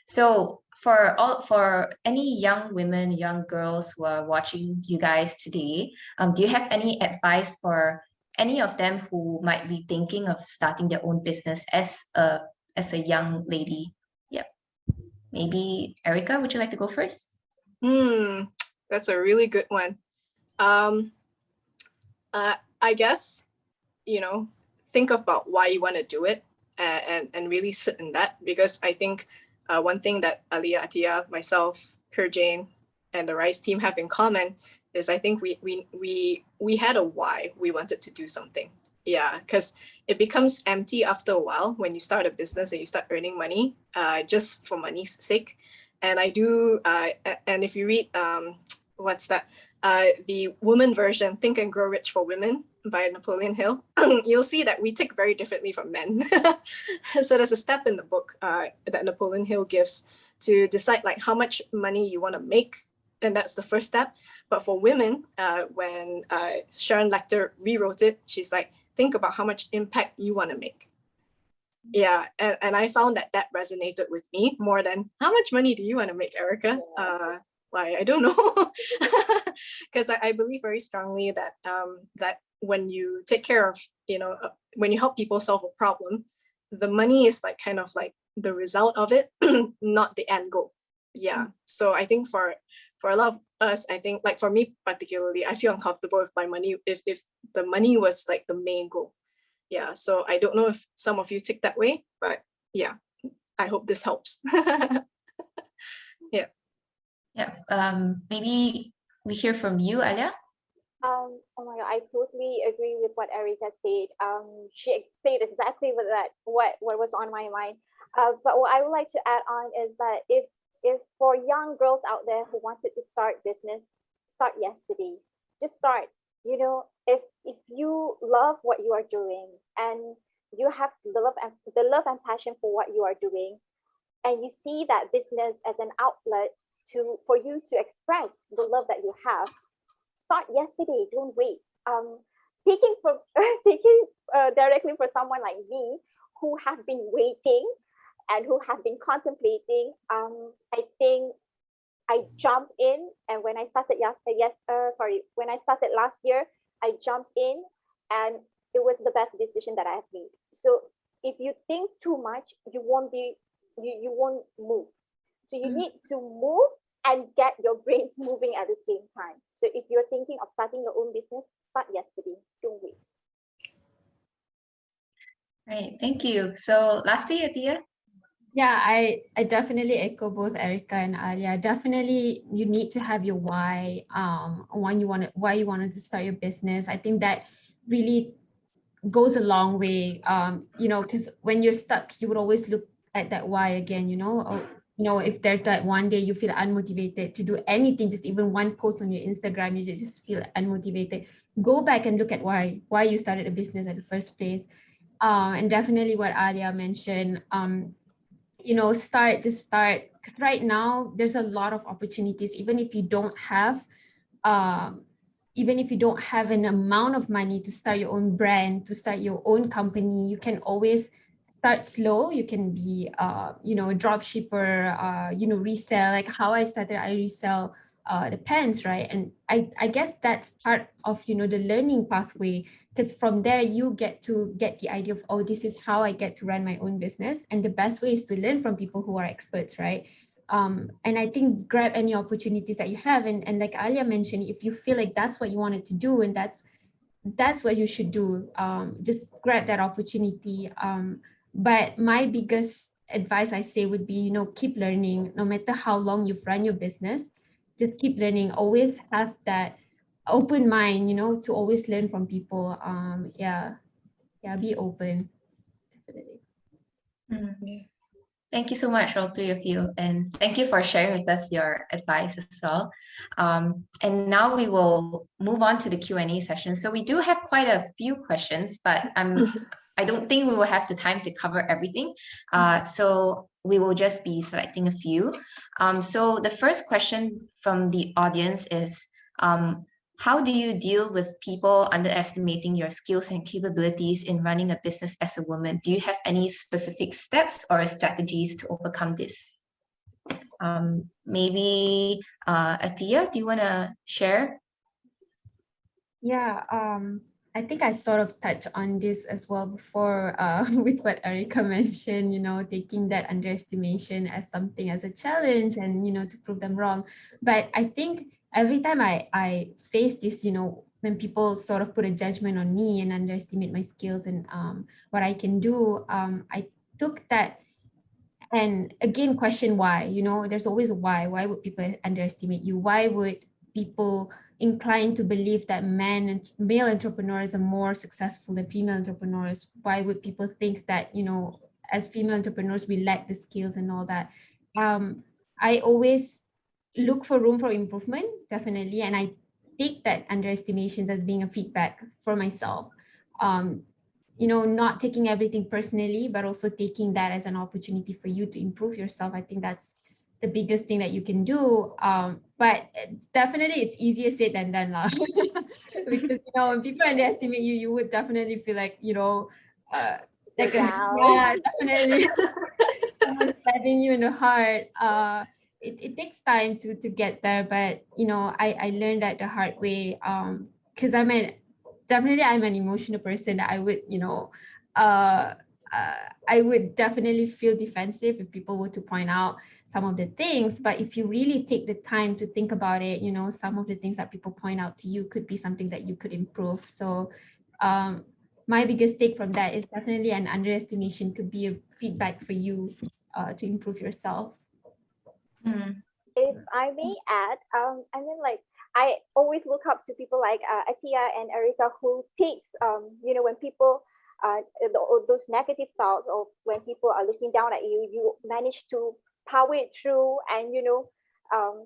So for any young women, young girls who are watching you guys today, do you have any advice for any of them who might be thinking of starting their own business as a young lady? Yep. Maybe Erica, would you like to go first? That's a really good one. I guess, think about why you want to do it, and really sit in that, because I think one thing that Alia, Atia, myself, Kira Jane, and the RYSE team have in common is I think we had a why we wanted to do something. Yeah, because it becomes empty after a while when you start a business and you start earning money just for money's sake. And I do, and if you read, what's that? The woman version, Think and Grow Rich for Women by Napoleon Hill, you'll see that we tick very differently from men. So there's a step in the book that Napoleon Hill gives to decide like how much money you want to make. And that's the first step. But for women, when Sharon Lecter rewrote it, she's like, think about how much impact you want to make. Yeah, and I found that resonated with me more than how much money do you want to make, Erica? Why, I don't know. Because I believe very strongly that that when you take care of, when you help people solve a problem, the money is like kind of like the result of it, not the end goal. Yeah. So I think for a lot of us, I think like for me particularly, I feel uncomfortable if my money, if the money was like the main goal. Yeah. So I don't know if some of you tick that way, but yeah, I hope this helps. Yeah. Yeah. Maybe we hear from you, Alia. Oh my God, I totally agree with what Erica said. She said exactly what was on my mind. But what I would like to add on is that if for young girls out there who wanted to start business, start yesterday. Just start. If you love what you are doing and you have the love and passion for what you are doing, and you see that business as an outlet for you to express the love that you have, start yesterday. Don't wait. Taking directly for someone like me who have been waiting and who have been contemplating, I think I jumped in, and when I started when I started last year, I jumped in, and it was the best decision that I have made. So if you think too much, you won't move. So you need to move and get your brains moving at the same time. So if you're thinking of starting your own business, start yesterday. Don't wait. Right. Thank you. So lastly, Atia. Yeah, I definitely echo both Erica and Alia. Definitely, you need to have your why. Why you wanted to start your business. I think that really goes a long way. Because when you're stuck, you would always look at that why again. If there's that one day you feel unmotivated to do anything, just even one post on your Instagram, you just feel unmotivated. Go back and look at why you started a business at the first place. And definitely what Alia mentioned. Start. Because right now there's a lot of opportunities. Even if you don't have an amount of money to start your own brand, to start your own company, you can always start slow. You can be a drop shipper, resell, like how I started. I resell the pens, right? And I guess that's part of the learning pathway, because from there you get the idea of, oh, this is how I get to run my own business. And the best way is to learn from people who are experts, right? And I think grab any opportunities that you have, and like Alia mentioned, if you feel like that's what you wanted to do and that's what you should do, just grab that opportunity. But my biggest advice, I say, would be, keep learning. No matter how long you've run your business, just keep learning. Always have that open mind, to always learn from people. Be open. Definitely. Thank you so much, all three of you. And thank you for sharing with us your advice as well. And now we will move on to the Q&A session. So we do have quite a few questions, but I don't think we will have the time to cover everything. So we will just be selecting a few. So the first question from the audience is, how do you deal with people underestimating your skills and capabilities in running a business as a woman? Do you have any specific steps or strategies to overcome this? Maybe Atia, do you want to share? Yeah, I think I sort of touched on this as well before with what Erica mentioned, taking that underestimation as something, as a challenge, and, to prove them wrong. But I think every time I face this, when people sort of put a judgment on me and underestimate my skills and what I can do, I took that and again question why. There's always a why. Why would people underestimate you? Why would people inclined to believe that male entrepreneurs are more successful than female entrepreneurs. Why would people think that, you know, as female entrepreneurs, we lack the skills and all that? I always look for room for improvement, definitely. And I take that underestimations as being a feedback for myself. You know, not taking everything personally, but also taking that as an opportunity for you to improve yourself. I think that's the biggest thing that you can do. But definitely it's easier said than done lah. Because, you know, when people underestimate you, you would definitely feel like, you know, like definitely someone stabbing you in the heart. It takes time to get there, but you know, I learned that the hard way. Because I'm an emotional person that I would, you know, I would definitely feel defensive if people were to point out some of the things. But if you really take the time to think about it, you know, some of the things that people point out to you could be something that you could improve. So my biggest take from that is definitely an underestimation could be a feedback for you to improve yourself. If I may add, I mean, like, I always look up to people like Atia and Erika, who takes, you know, when people, those negative thoughts, or when people are looking down at you, you manage to power it through and, you know,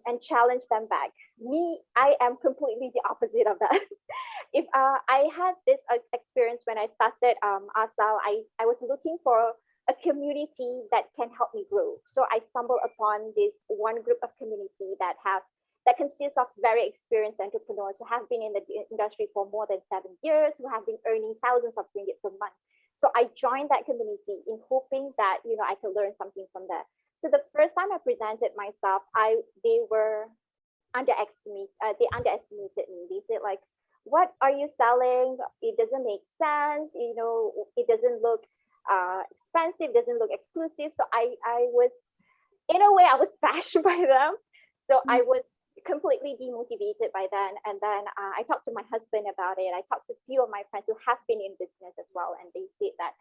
and challenge them back. Me, I am completely the opposite of that. If I had this experience when I started ASAL, I was looking for a community that can help me grow. So I stumbled upon this one group of community that consists of very experienced entrepreneurs who have been in the industry for more than 7 years, who have been earning thousands of ringgit per month. So I joined that community in hoping that, you know, I could learn something from there. So the first time I presented myself, they underestimated me. They said, like, what are you selling? It doesn't make sense. You know, it doesn't look expensive, doesn't look exclusive. So I was, in a way, I was bashed by them. So I was completely demotivated by then. And then I talked to my husband about it. I talked to a few of my friends who have been in business as well, and they said that,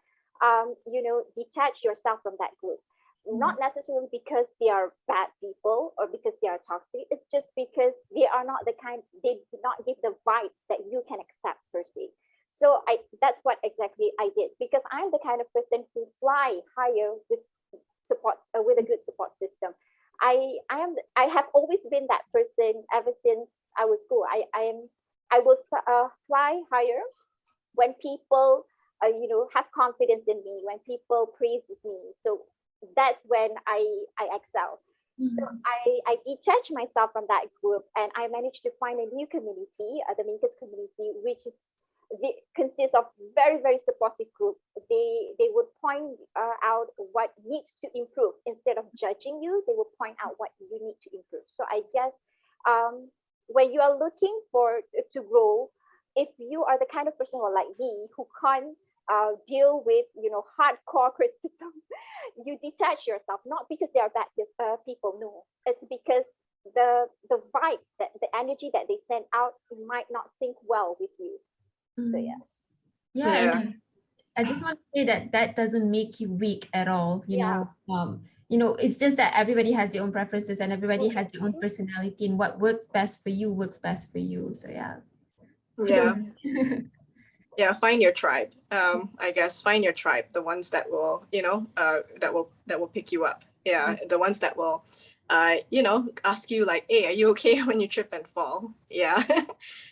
you know, detach yourself from that group. Not necessarily because they are bad people or because they are toxic. It's just because they are not the kind, they do not give the vibes that you can accept per se. So that's what exactly I did, because I'm the kind of person who fly higher with support, with a good support system. I have always been that person ever since I was school. I will fly higher when people you know, have confidence in me, when people praise me. So that's when I excel. So I detached myself from that group, and I managed to find a new community, the makers community, which consists of very, very supportive group. They would point out what needs to improve. Instead of judging you, they will point out what you need to improve. So I guess when you are looking to grow, if you are the kind of person like me who can't deal with, you know, hardcore criticism, you detach yourself, not because they are bad people. No, it's because the vibes, that the energy that they send out might not sync well with you. So yeah. And I just want to say that doesn't make you weak at all. You know, it's just that everybody has their own preferences and everybody has their own personality, and what works best for you works best for you. So yeah, find your tribe. I guess find your tribe, the ones that will, you know, that will pick you up. Yeah, the ones that will you know, ask you like, hey, are you okay when you trip and fall? Yeah.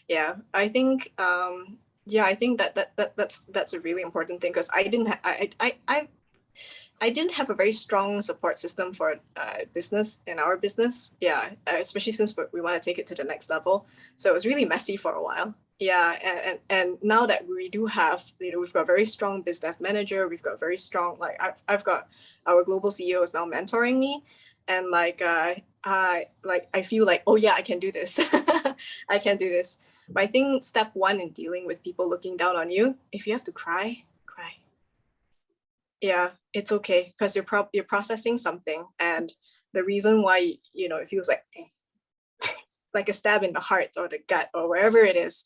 Yeah, I think I think that's a really important thing, because I didn't have a very strong support system for business in our business. Yeah, especially since we want to take it to the next level. So it was really messy for a while. Yeah, and now that we do have, you know, we've got a very strong business manager, we've got very strong, like I've got our global CEO is now mentoring me, and like I feel like, oh yeah, I can do this. I can do this. But I think step one in dealing with people looking down on you, if you have to cry. Yeah, it's okay, because you're processing something, and the reason why, you know, it feels like a stab in the heart or the gut or wherever it is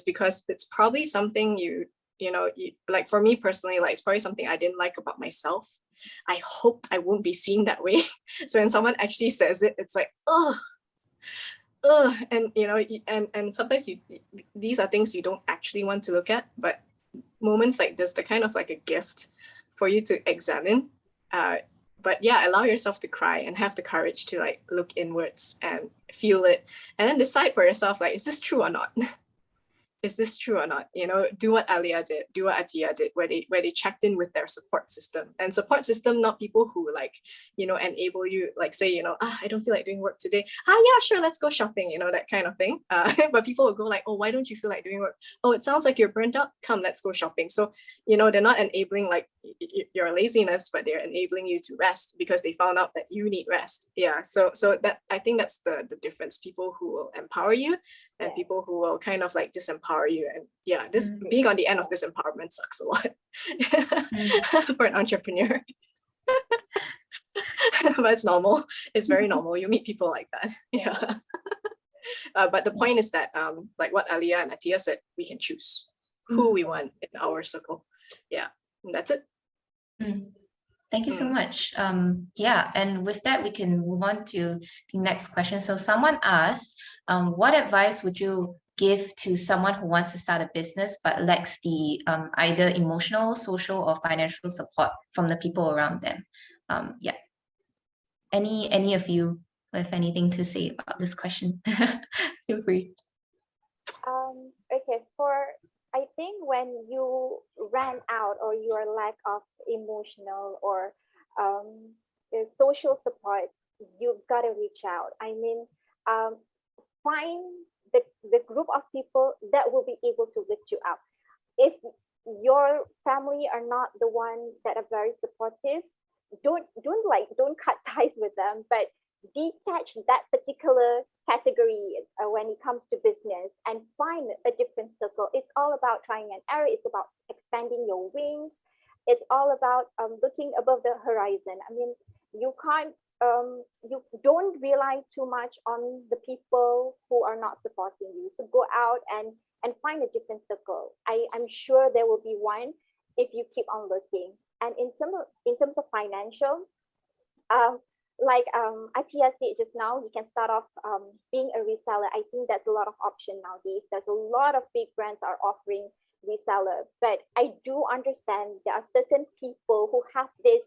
because it's probably something you know, like for me personally, like it's probably something I didn't like about myself. I hope I won't be seen that way. So when someone actually says it, it's like, oh, and you know, and sometimes these are things you don't actually want to look at, but moments like this, they're kind of like a gift for you to examine. But yeah, allow yourself to cry and have the courage to like look inwards and feel it, and then decide for yourself, like, is this true or not? Is this true or not? You know, do what Alia did, do what Atia did, where they checked in with their support system. And support system, not people who like, you know, enable you, like say, you know, I don't feel like doing work today. Yeah, sure, let's go shopping, you know, that kind of thing. But people will go like, oh, why don't you feel like doing work? Oh, it sounds like you're burnt out. Come, let's go shopping. So, you know, they're not enabling like your laziness, but they're enabling you to rest because they found out that you need rest. Yeah. So that, I think that's the difference. People who will empower you and people who will kind of like disempower you. And yeah, this being on the end of this empowerment sucks a lot for an entrepreneur. But it's normal. It's very normal. You meet people like that. Yeah. But the point is that like what Alia and Atia said, we can choose who we want in our circle. Yeah, and that's it. Thank you so much. Yeah, and with that, we can move on to the next question. So someone asked, what advice would you give to someone who wants to start a business but lacks the either emotional, social, or financial support from the people around them? Yeah. Any of you with anything to say about this question? Feel free. Okay, I think when you ran out or your lack of emotional or the social support, you've got to reach out. I mean, find the group of people that will be able to lift you up. If your family are not the one that are very supportive, don't cut ties with them, but detach that particular category when it comes to business and find a different circle. It's all about trying and error. It's about expanding your wings. It's all about looking above the horizon. I mean, you can't you don't rely too much on the people who are not supporting you. So go out and find a different circle. I'm sure there will be one if you keep on looking. And in terms of financial, like Atia said just now, you can start off being a reseller. I think there's a lot of option nowadays. There's a lot of big brands are offering reseller, but I do understand there are certain people who have this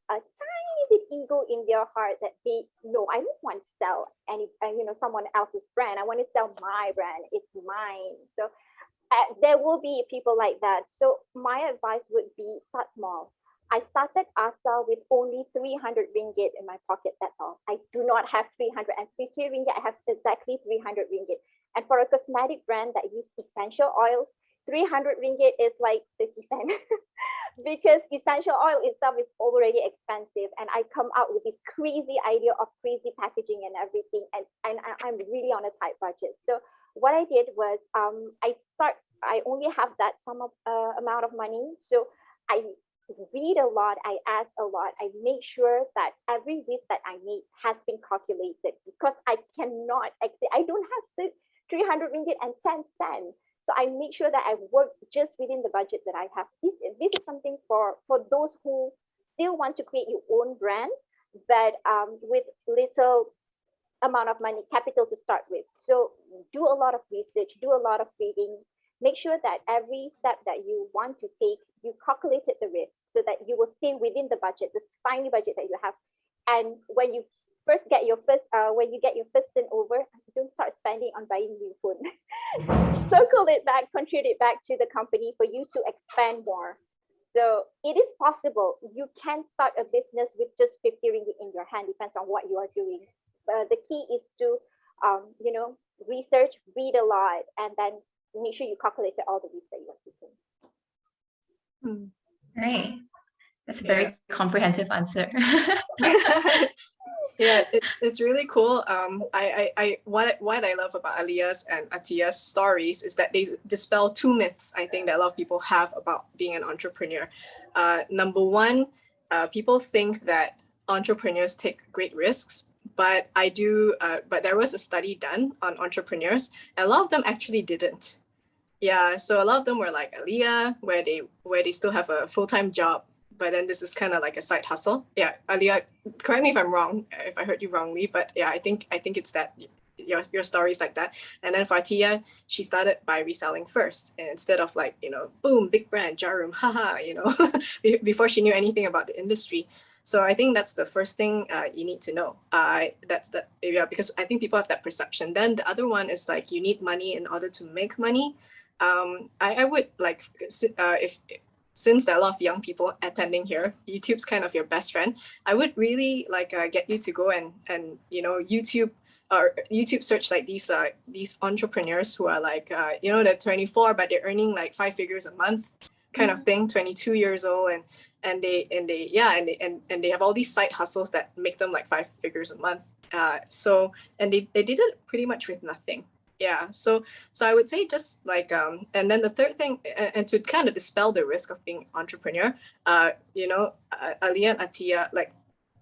tiny bit ego in their heart that they no, I don't want to sell someone else's brand. I want to sell my brand. It's mine. So there will be people like that. So my advice would be start small. I started ASA with only 300 ringgit in my pocket. That's all. I do not have 350 ringgit. I have exactly 300 ringgit. And for a cosmetic brand that uses essential oils, 300 ringgit is like 50 cents because essential oil itself is already expensive. And I come out with this crazy idea of crazy packaging and everything. And I'm really on a tight budget. So what I did was I only have that amount of money. So I read a lot, I ask a lot, I make sure that every risk that I make has been calculated because I don't have the 300 ringgit and 10 cents. So I make sure that I work just within the budget that I have. This is something for those who still want to create your own brand, but with little amount of money, capital to start with. So do a lot of research, do a lot of reading, make sure that every step that you want to take, you calculated the risk so that you will stay within the budget, this tiny budget that you have. And when you get your first turnover, don't start spending on buying new phone. Circle it back, contribute it back to the company for you to expand more. So it is possible. You can start a business with just 50 ringgit in your hand, depends on what you are doing. The key is to, research, read a lot, and then make sure you calculate all the risks that you are taking. Right. That's a very comprehensive answer. Yeah, it's really cool. What I love about Alia's and Atia's stories is that they dispel two myths I think that a lot of people have about being an entrepreneur. Number one, people think that entrepreneurs take great risks, but but there was a study done on entrepreneurs, and a lot of them actually didn't. Yeah, so a lot of them were like Alia, where they still have a full-time job, but then this is kind of like a side hustle. Yeah, Alia, correct me if I'm wrong, if I heard you wrongly, but yeah, I think it's that your stories like that. And then for Tia, she started by reselling first, and instead of like, boom, big brand, Jarum, haha, before she knew anything about the industry. So I think that's the first thing you need to know. Because I think people have that perception. Then the other one is like, you need money in order to make money. I would like, since there are a lot of young people attending here, YouTube's kind of your best friend. I would really like get you to go and YouTube or YouTube search like these entrepreneurs who are like they're 24 but they're earning like 5 figures a month kind of thing, 22 years old, and they have all these side hustles that make them like 5 figures a month. So they did it pretty much with nothing. Yeah, so I would say just like and then the third thing, and to kind of dispel the risk of being entrepreneur, Alia and Atia, like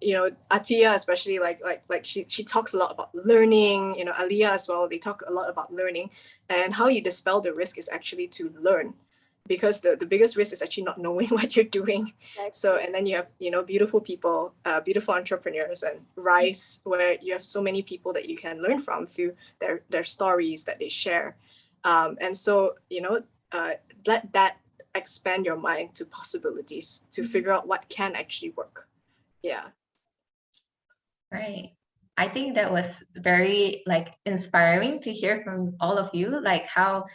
Atia especially, like she talks a lot about learning, Alia as well, they talk a lot about learning, and how you dispel the risk is actually to learn, because the biggest risk is actually not knowing what you're doing. So, and then you have, beautiful people, beautiful entrepreneurs, and RYSE, where you have so many people that you can learn from through their stories that they share. And so, let that expand your mind to possibilities to figure out what can actually work. Yeah. Right. I think that was very like inspiring to hear from all of you, like how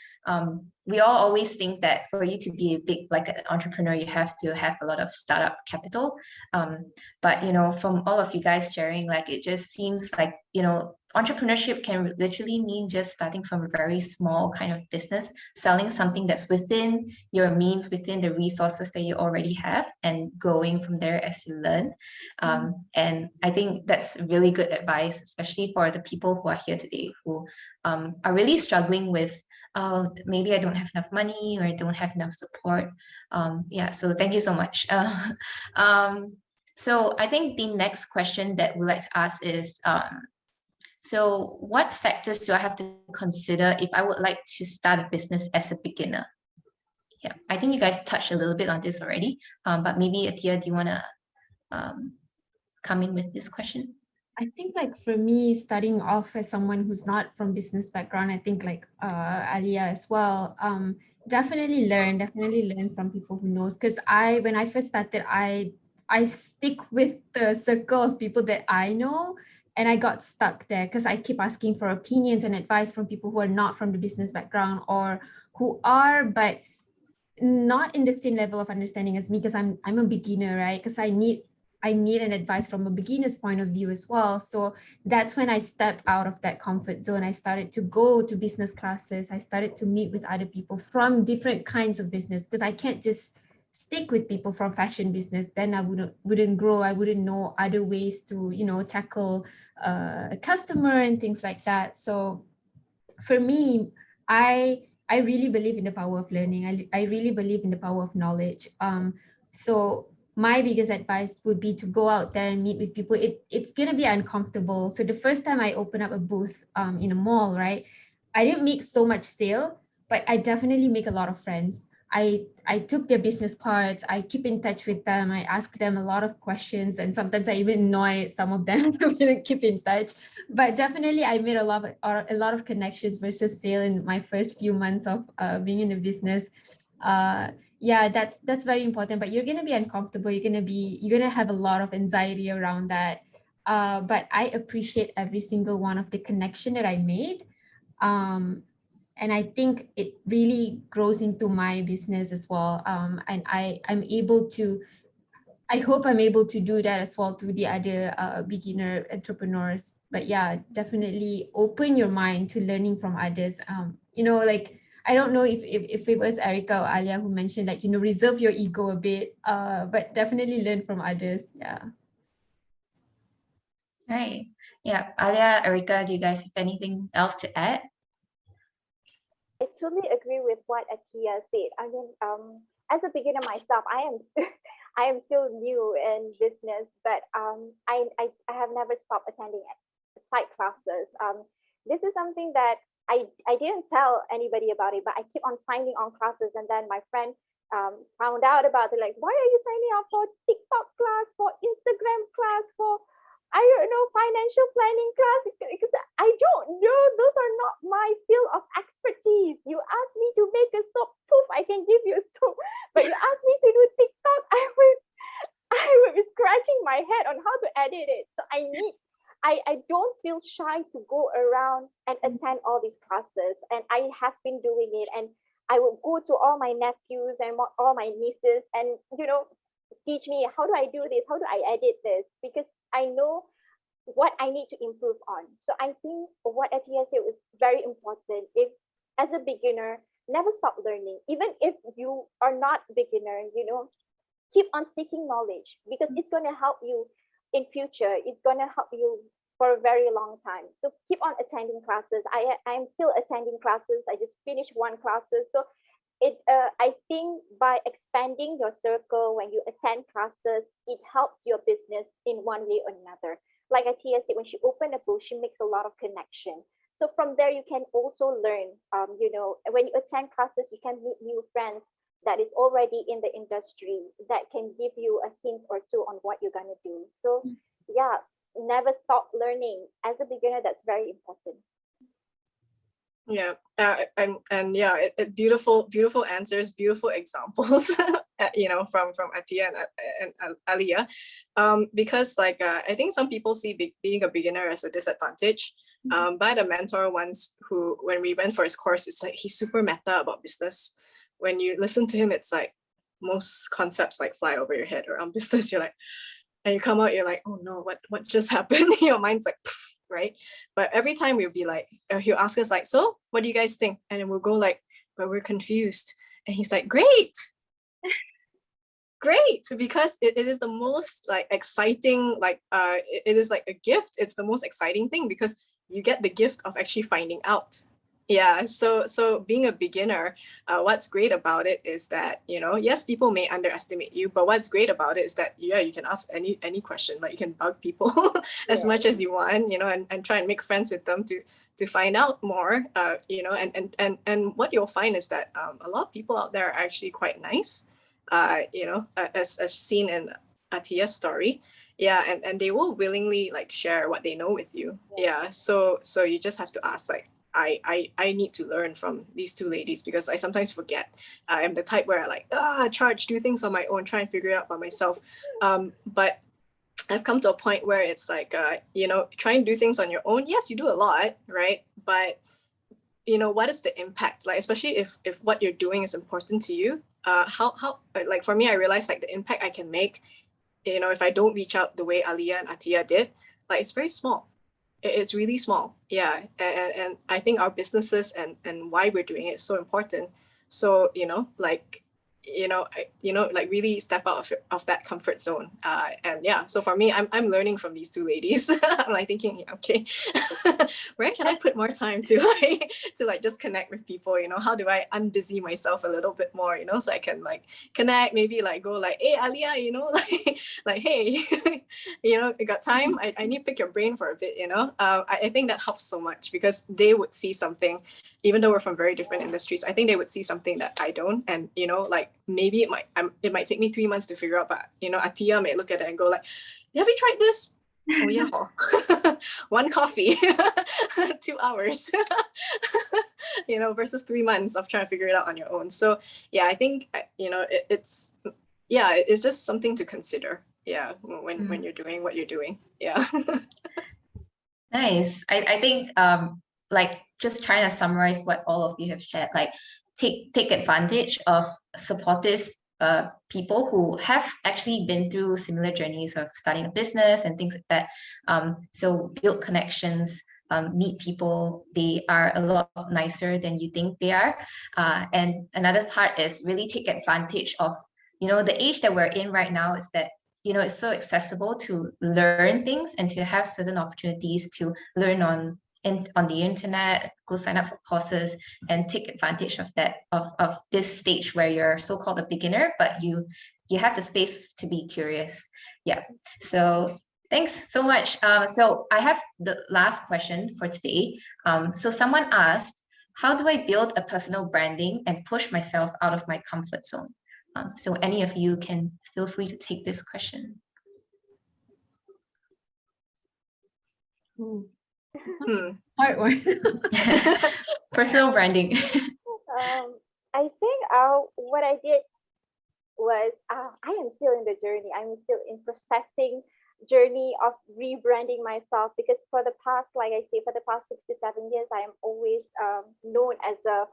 we all always think that for you to be a big like an entrepreneur, you have to have a lot of startup capital. But from all of you guys sharing, like it just seems like entrepreneurship can literally mean just starting from a very small kind of business, selling something that's within your means, within the resources that you already have, and growing from there as you learn. And I think that's really good advice, especially for the people who are here today who are really struggling with, maybe I don't have enough money or I don't have enough support. So thank you so much. So I think the next question that we'd like to ask is, so what factors do I have to consider if I would like to start a business as a beginner? Yeah, I think you guys touched a little bit on this already, but maybe Atia, do you want to come in with this question? I think like for me, starting off as someone who's not from business background, I think like Alia as well, definitely learn from people who knows. Because when I first started, I stick with the circle of people that I know, and I got stuck there because I keep asking for opinions and advice from people who are not from the business background, or who are but not in the same level of understanding as me, because I'm a beginner, right? Because I need an advice from a beginner's point of view as well. So that's when I stepped out of that comfort zone. I started to go to business classes. I started to meet with other people from different kinds of business, because I can't just stick with people from fashion business. Then I wouldn't grow. I wouldn't know other ways to, tackle a customer and things like that. So for me, I really believe in the power of learning. I really believe in the power of knowledge. So my biggest advice would be to go out there and meet with people. It's gonna be uncomfortable. So the first time I opened up a booth in a mall, right, I didn't make so much sale, but I definitely make a lot of friends. I took their business cards. I keep in touch with them. I ask them a lot of questions, and sometimes I even annoy some of them to keep in touch. But definitely, I made a lot of connections versus sale in my first few months of being in the business. That's very important. But you're gonna be uncomfortable. You're gonna have a lot of anxiety around that. But I appreciate every single one of the connection that I made. And I think it really grows into my business as well. And I hope I'm able to do that as well to the other beginner entrepreneurs. But yeah, definitely open your mind to learning from others. Like, I don't know if it was Erica or Alia who mentioned, like, reserve your ego a bit, but definitely learn from others. Yeah. Right. Yeah, Alia, Erica, do you guys have anything else to add? I totally agree with what Atia said. I mean, as a beginner myself, I am still new in business, but I have never stopped attending side classes. This is something that I didn't tell anybody about it, but I keep on signing on classes, and then my friend found out about it. Like, why are you signing up for TikTok class, for Instagram class, for I don't know, financial planning class, because I don't know. Those are not my field of expertise. You ask me to make a soap, poof, I can give you a soap. But you ask me to do TikTok, I would be scratching my head on how to edit it. So I don't feel shy to go around and attend all these classes. And I have been doing it. And I will go to all my nephews and all my nieces and, teach me, how do I do this? How do I edit this? Because I know what I need to improve on. So I think what Atiya said was very important. If as a beginner, never stop learning. Even if you are not beginner, keep on seeking knowledge, because it's going to help you in future. It's going to help you for a very long time. So keep on attending classes. I'm still attending classes. I just finished one classes. So I think by expanding your circle when you attend classes, it helps your business in one way or another. Like Atiya said, when she opened a booth, she makes a lot of connection. So from there, you can also learn. When you attend classes, you can meet new friends that is already in the industry that can give you a hint or two on what you're gonna do. So yeah, never stop learning. As a beginner, that's very important. Yeah, and yeah, beautiful answers, beautiful examples, from Atiya and Aliyah, because I think some people see being a beginner as a disadvantage. But I had a mentor once who, when we went for his course, it's like he's super meta about business. When you listen to him, it's like most concepts like fly over your head around business. You're like, and you come out, you're like, oh no, what just happened? Your mind's like, right? But every time we'll be like, he'll ask us like, so what do you guys think? And then we'll go like, but we're confused. And he's like, great, because it is the most like exciting, it is like a gift. It's the most exciting thing because you get the gift of actually finding out. Yeah, so being a beginner, what's great about it is that, yes, people may underestimate you, but what's great about it is that, yeah, you can ask any question, like you can bug people as much as you want, and try and make friends with them to find out more, and what you'll find is that a lot of people out there are actually quite nice, as seen in Atiya's story. Yeah, and they will willingly like share what they know with you. Yeah, so you just have to ask, like, I need to learn from these two ladies, because I sometimes forget. I'm the type where I do things on my own, try and figure it out by myself. But I've come to a point where it's like, try and do things on your own. Yes, you do a lot, right? But what is the impact? Like, especially if what you're doing is important to you, how like for me, I realized like the impact I can make, if I don't reach out the way Aliyah and Atiya did, like it's very small. It's really small. Yeah. And I think our businesses and why we're doing it is so important. So, like really step out of that comfort zone. And yeah, so for me, I'm learning from these two ladies. I'm like thinking, okay, where can I put more time to just connect with people? How do I unbusy myself a little bit more? So I can like connect, maybe like go like, hey Aliyah, like hey, you got time? I need to pick your brain for a bit. I think that helps so much, because they would see something, even though we're from very different industries. I think they would see something that I don't, and like maybe it might take me 3 months to figure out, but Atiya may look at it and go like, have you tried this? Oh yeah. One coffee 2 hours versus 3 months of trying to figure it out on your own. So yeah, I think it's just something to consider, when you're doing what you're doing. Yeah. Nice. I think like just trying to summarize what all of you have shared, like take advantage of supportive people who have actually been through similar journeys of starting a business and things like that. So build connections, meet people. They are a lot nicer than you think they are. And another part is really take advantage of, the age that we're in right now is that it's so accessible to learn things and to have certain opportunities to learn on the internet, go sign up for courses and take advantage of that, of this stage where you're so-called a beginner, but you have the space to be curious. Yeah. So thanks so much. So I have the last question for today. So someone asked, how do I build a personal branding and push myself out of my comfort zone? So any of you can feel free to take this question. Hard one. Personal branding. I think what I did was I am still in the journey. I'm still in processing journey of rebranding myself, because for the past, like I say, for the past 6 to 7 years, I am always known as a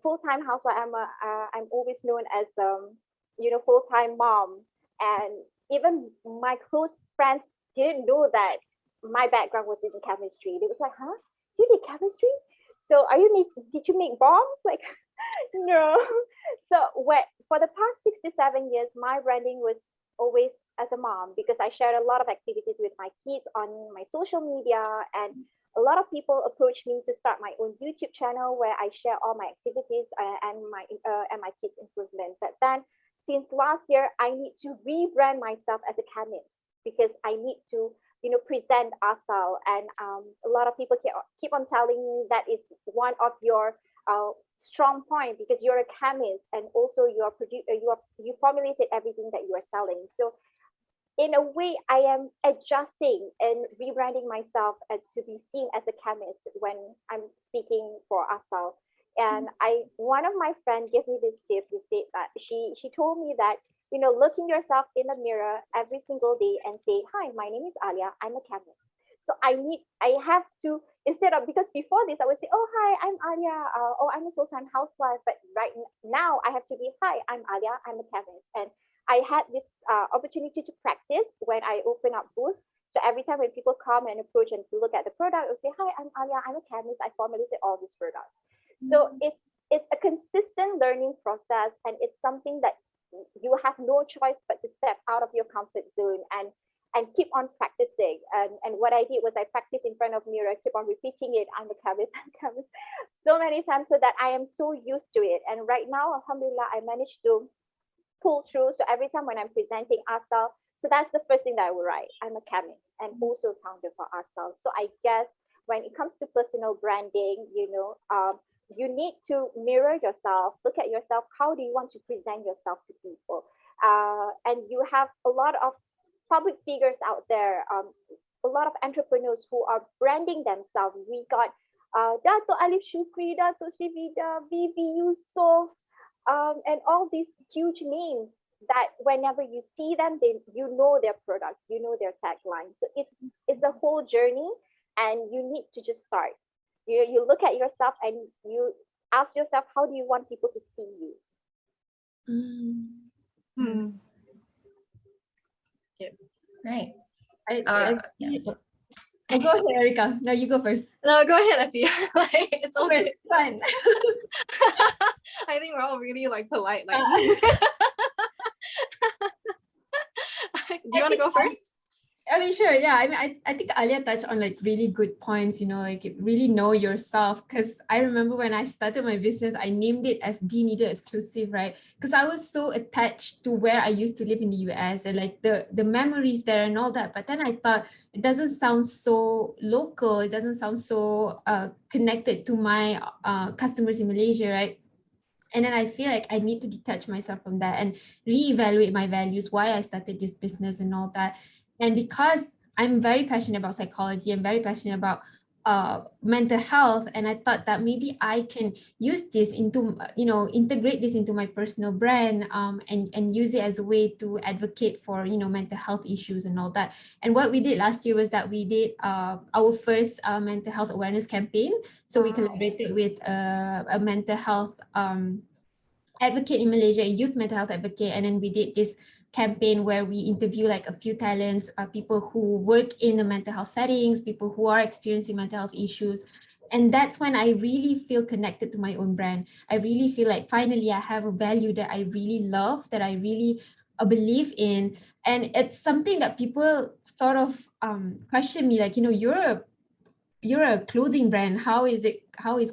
full-time housewife. I'm always known as full-time mom, and even my close friends didn't know that my background was in chemistry. They was like, "Huh, you did chemistry? So did you make bombs?" Like, no. So for the past 6 to 7 years, my branding was always as a mom, because I shared a lot of activities with my kids on my social media, and a lot of people approached me to start my own YouTube channel where I share all my activities and my kids' improvement. But then, since last year, I need to rebrand myself as a chemist, because I need to present ourselves, and a lot of people keep on telling me that is one of your strong point, because you're a chemist, and also you formulated everything that you are selling. So in a way, I am adjusting and rebranding myself to be seen as a chemist when I'm speaking for ourselves. And one of my friends gave me this tip. She said that she told me that, looking yourself in the mirror every single day and say, "Hi, my name is Alia. I'm a chemist." So I have to, instead of, because before this I would say, "Oh, hi, I'm Alia. Oh, I'm a full-time housewife." But right now I have to be, "Hi, I'm Alia. I'm a chemist." And I had this opportunity to practice when I open up booth. So every time when people come and approach and to look at the product, I'll say, "Hi, I'm Alia. I'm a chemist. I formulated all these products." So it's a consistent learning process, and it's something that you have no choice but to step out of your comfort zone and keep on practicing. And what I did was I practiced in front of mirror, keep on repeating it. "I'm a chemist, I'm a chemist," so many times, so that I am so used to it. And right now, alhamdulillah, I managed to pull through. So every time when I'm presenting ourselves, so that's the first thing that I will write. "I'm a chemist and also founder for ourselves." So I guess when it comes to personal branding, you need to mirror yourself, look at yourself. How do you want to present yourself to people? And you have a lot of public figures out there, a lot of entrepreneurs who are branding themselves. We got Dato Alif Shukri, Dato Srivida, Vivi Yusof, and all these huge names that whenever you see them, you know their products, you know their tagline. So it's a whole journey, and you need to just start. You look at yourself and you ask yourself, how do you want people to see you? Yeah. Right. Go ahead, Erica. No, you go first. No, go ahead, Atia. It's all good. Fun. I think we're all really polite. Do you want to go first? I mean, sure. Yeah. I mean, I think Alia touched on really good points, really know yourself. Because I remember when I started my business, I named it as D Needle Exclusive, right? Because I was so attached to where I used to live in the US and the memories there and all that. But then I thought it doesn't sound so local. It doesn't sound so connected to my customers in Malaysia, right? And then I feel like I need to detach myself from that and reevaluate my values, why I started this business and all that. And because I'm very passionate about psychology, I'm very passionate about mental health, and I thought that maybe I can use this into, integrate this into my personal brand, and use it as a way to advocate for, mental health issues and all that. And what we did last year was that we did our first mental health awareness campaign. So we collaborated with a mental health advocate in Malaysia, a youth mental health advocate, and then we did this campaign where we interview a few talents, people who work in the mental health settings, people who are experiencing mental health issues. And that's when I really feel connected to my own brand. I really feel like finally I have a value that I really love, that I really believe in. And it's something that people sort of question me, you're a clothing brand. How is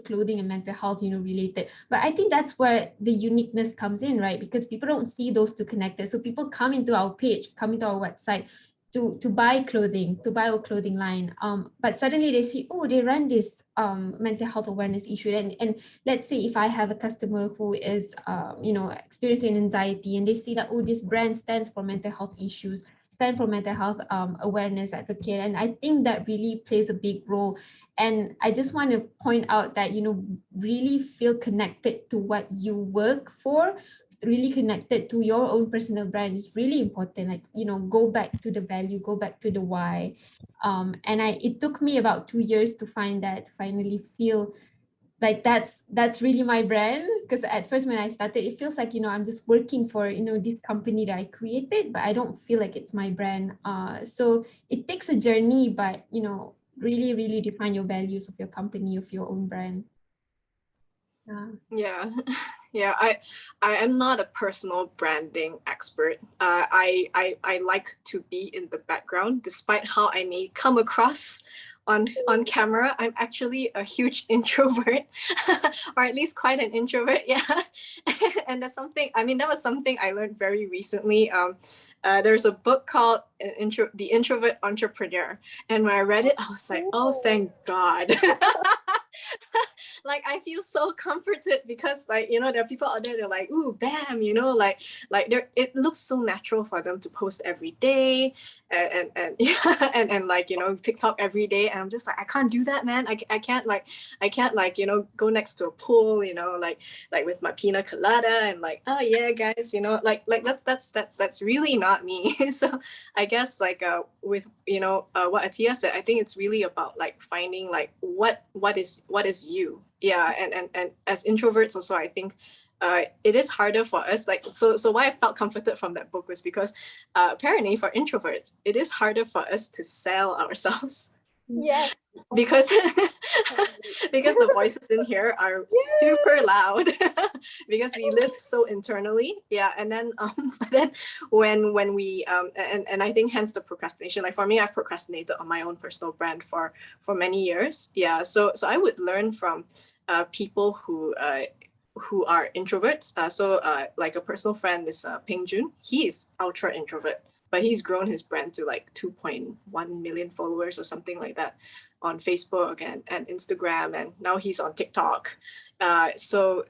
clothing and mental health, related? But I think that's where the uniqueness comes in, right? Because people don't see those two connected. So people come into our page, come into our website to buy clothing, to buy our clothing line. But suddenly they see, oh, they run this mental health awareness issue. And let's say if I have a customer who is, experiencing anxiety, and they see that, oh, this brand stands for mental health issues, stand for mental health awareness advocate, and I think that really plays a big role. And I just want to point out that, you know, really feel connected to what you work for, really connected to your own personal brand is really important. Like, you know, go back to the value, go back to the why. And it took me about 2 years to find that, to finally feel like that's really my brand. Because at first when I started, it feels like, you know, I'm just working for, you know, this company that I created, but I don't feel like it's my brand. So it takes a journey, but, you know, really define your values of your company, of your own brand. Yeah. Yeah, I am not a personal branding expert. I like to be in the background, despite how I may come across on camera. I'm actually a huge introvert, or at least quite an introvert. Yeah, and that's something. I mean, that was something I learned very recently. There's a book called The Introvert Entrepreneur, and when I read it, I was like, oh, thank God. Like, I feel so comforted because, like, you know, there are people out there, they're like, ooh, bam, you know, like it looks so natural for them to post every day and yeah, and like, you know, TikTok every day. And I'm just like, I can't do that, man. I can't like, you know, go next to a pool, you know, like with my pina colada and like, oh yeah, guys, you know, like that's really not me. So I guess like with, you know, what Atia said, I think it's really about like finding like what is you. Yeah, and as introverts also, I think it is harder for us. Like, so why I felt comforted from that book was because apparently for introverts, it is harder for us to sell ourselves. Yes. Because because the voices in here are super loud because we live so internally. Yeah, and then but then when we and I think hence the procrastination. Like for me, I've procrastinated on my own personal brand for many years. Yeah, so I would learn from people who are introverts. Like a personal friend is Peng Jun. He is ultra introvert, but he's grown his brand to like 2.1 million followers or something like that on Facebook and Instagram, and now he's on TikTok. So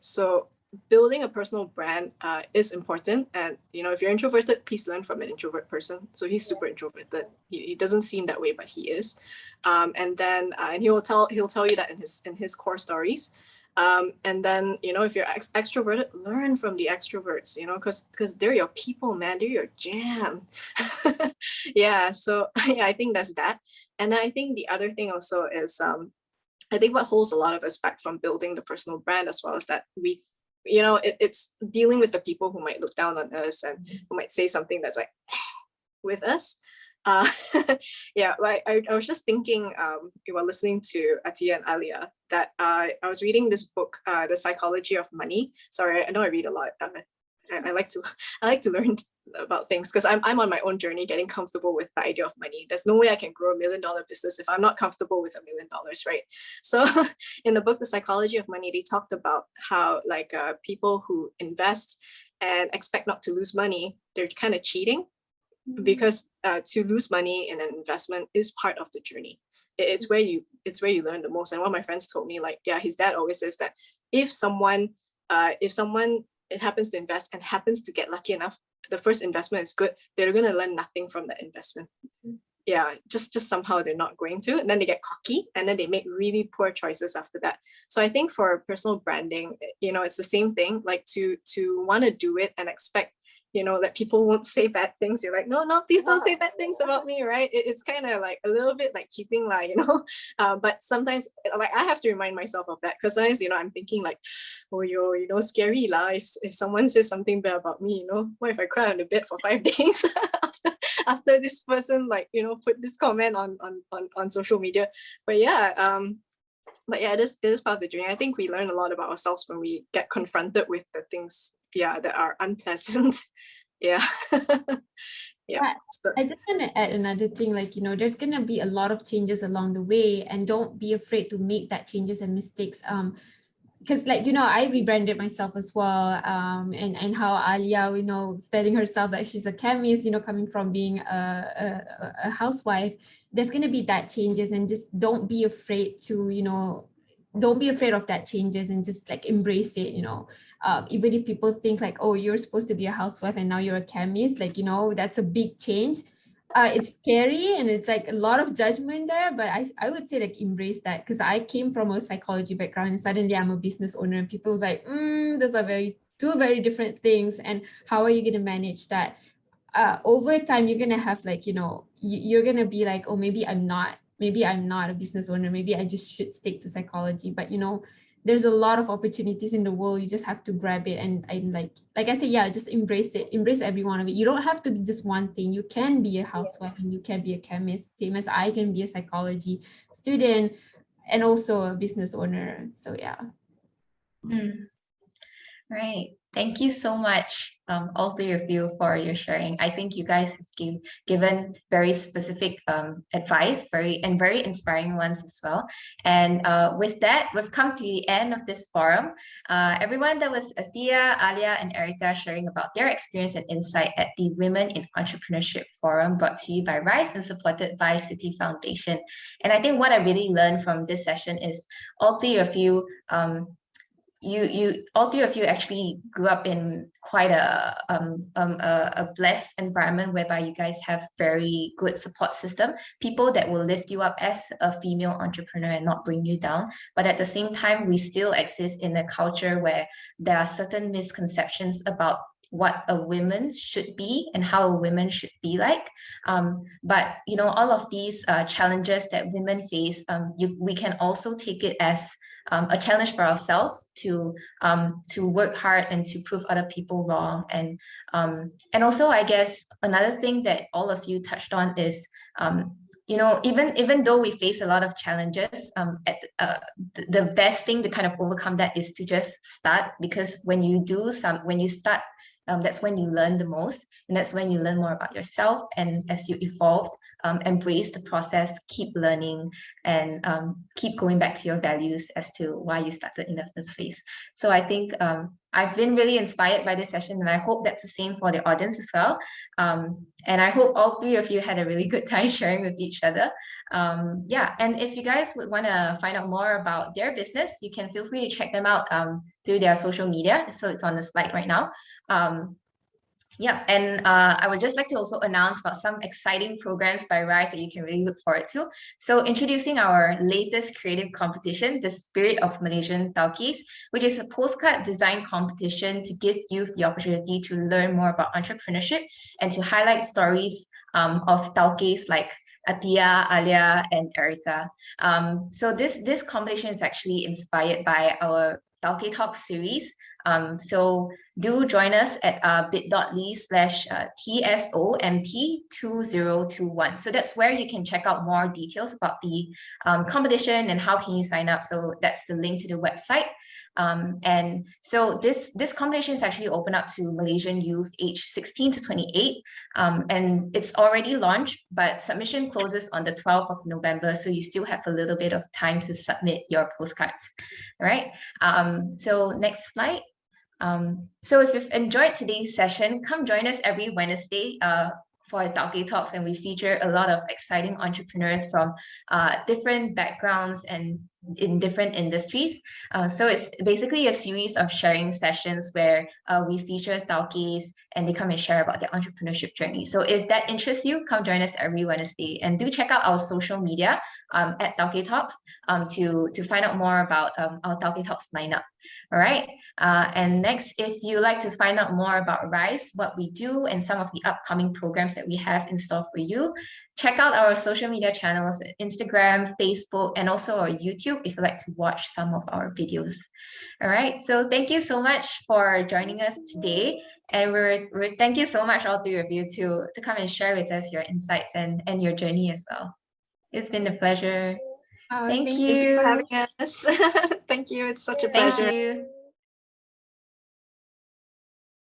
building a personal brand is important, and you know, if you're introverted, please learn from an introvert person. So he's super introverted. He doesn't seem that way, but he is. And then and he'll tell you that in his core stories. And then, you know, if you're extroverted, learn from the extroverts, you know, because they're your people, man. They're your jam. Yeah, so yeah, I think that's that. And I think the other thing also is I think what holds a lot of us back from building the personal brand as well is that we, you know, it's dealing with the people who might look down on us and who might say something that's like with us. Yeah, like I was just thinking while listening to Atia and Alia that I was reading this book, The Psychology of Money. Sorry, I know I read a lot. I like to learn about things because I'm on my own journey getting comfortable with the idea of money. There's no way I can grow $1 million business if I'm not comfortable with $1 million, right? So in the book, The Psychology of Money, they talked about how like people who invest and expect not to lose money, they're kind of cheating. Because to lose money in an investment is part of the journey. It's where you learn the most. And one of my friends told me, like, yeah, his dad always says that if someone it happens to invest and happens to get lucky enough, the first investment is good, they're going to learn nothing from that investment. Yeah, just somehow they're not going to, and then they get cocky and then they make really poor choices after that. So I think for personal branding, you know, it's the same thing. Like to want to do it and expect, you know, that people won't say bad things. You're like, no, please don't say bad things about me, right? It's kind of like a little bit like cheating, like, you know. But sometimes, like, I have to remind myself of that because sometimes, you know, I'm thinking like, oh, you know, scary life. If someone says something bad about me, you know, what if I cry on the bed for 5 days after this person, like, you know, put this comment on social media? But yeah, it is part of the journey. I think we learn a lot about ourselves when we get confronted with the things, that are unpleasant. Yeah. Yeah. So, I just want to add another thing, like, you know, there's going to be a lot of changes along the way, and don't be afraid to make that changes and mistakes. Because, like, you know, I rebranded myself as well, and how Alia, you know, telling herself that she's a chemist, you know, coming from being a housewife, there's going to be that changes, and just don't be afraid to, you know, don't be afraid of that changes and just like embrace it, you know. Even if people think like, oh, you're supposed to be a housewife and now you're a chemist, like, you know, that's a big change. it's scary and it's like a lot of judgment there, but I would say like embrace that, because I came from a psychology background and suddenly I'm a business owner and people was like, those are two very different things, and how are you going to manage that? Over time you're gonna have like, you're gonna be like, oh, maybe I'm not a business owner, maybe I just should stick to psychology. But there's a lot of opportunities in the world, you just have to grab it. And like I said, yeah, just embrace it, embrace every one of it. You don't have to be just one thing. You can be a housewife and you can be a chemist, same as I can be a psychology student and also a business owner. So yeah. Right. Thank you so much, all three of you, for your sharing. I think you guys have given very specific advice, very inspiring ones as well. And with that, we've come to the end of this forum. Everyone, that was Atia, Alia, and Erica sharing about their experience and insight at the Women in Entrepreneurship Forum, brought to you by RYSE and supported by City Foundation. And I think what I really learned from this session is all three of you, all three of you actually grew up in quite a blessed environment whereby you guys have very good support system, people that will lift you up as a female entrepreneur and not bring you down. But at the same time, we still exist in a culture where there are certain misconceptions about what a woman should be and how a woman should be like. But all of these challenges that women face, we can also take it as a challenge for ourselves to work hard and to prove other people wrong. And also, I guess another thing that all of you touched on is, even though we face a lot of challenges, the best thing to kind of overcome that is to just start, because when you start, that's when you learn the most, and that's when you learn more about yourself. And as you evolve, embrace the process, keep learning, and keep going back to your values as to why you started in the first place. So I think I've been really inspired by this session, and I hope that's the same for the audience as well. And I hope all three of you had a really good time sharing with each other. Yeah, and if you guys would want to find out more about their business, you can feel free to check them out through their social media. So it's on the slide right now. Yeah, and I would just like to also announce about some exciting programs by RYSE that you can really look forward to. So introducing our latest creative competition, the Spirit of Malaysian Tauques, which is a postcard design competition to give youth the opportunity to learn more about entrepreneurship and to highlight stories of Tauques like Atia, Alia, and Erica. So this competition is actually inspired by our Tauke Talk series. So do join us at bit.ly/TSOMT2021. So that's where you can check out more details about the competition and how can you sign up. So that's the link to the website. And so this competition is actually open up to Malaysian youth aged 16 to 28. And it's already launched, but submission closes on the 12th of November. So you still have a little bit of time to submit your postcards. All right. So next slide. So if you've enjoyed today's session, come join us every Wednesday for Tauke Talks, and we feature a lot of exciting entrepreneurs from different backgrounds and in different industries. So it's basically a series of sharing sessions where we feature Taukes and they come and share about their entrepreneurship journey. So if that interests you, come join us every Wednesday, and do check out our social media at Tauke Talks to find out more about our Tauke Talks lineup. All right. And next, if you like to find out more about RYSE, what we do, and some of the upcoming programs that we have in store for you, check out our social media channels, Instagram, Facebook, and also our YouTube if you like to watch some of our videos. All right. So thank you so much for joining us today. And we're thank you so much, all three of you, to come and share with us your insights and your journey as well. It's been a pleasure. Oh, thank you. Thank you for having us. Thank you. It's such a pleasure. Thank you.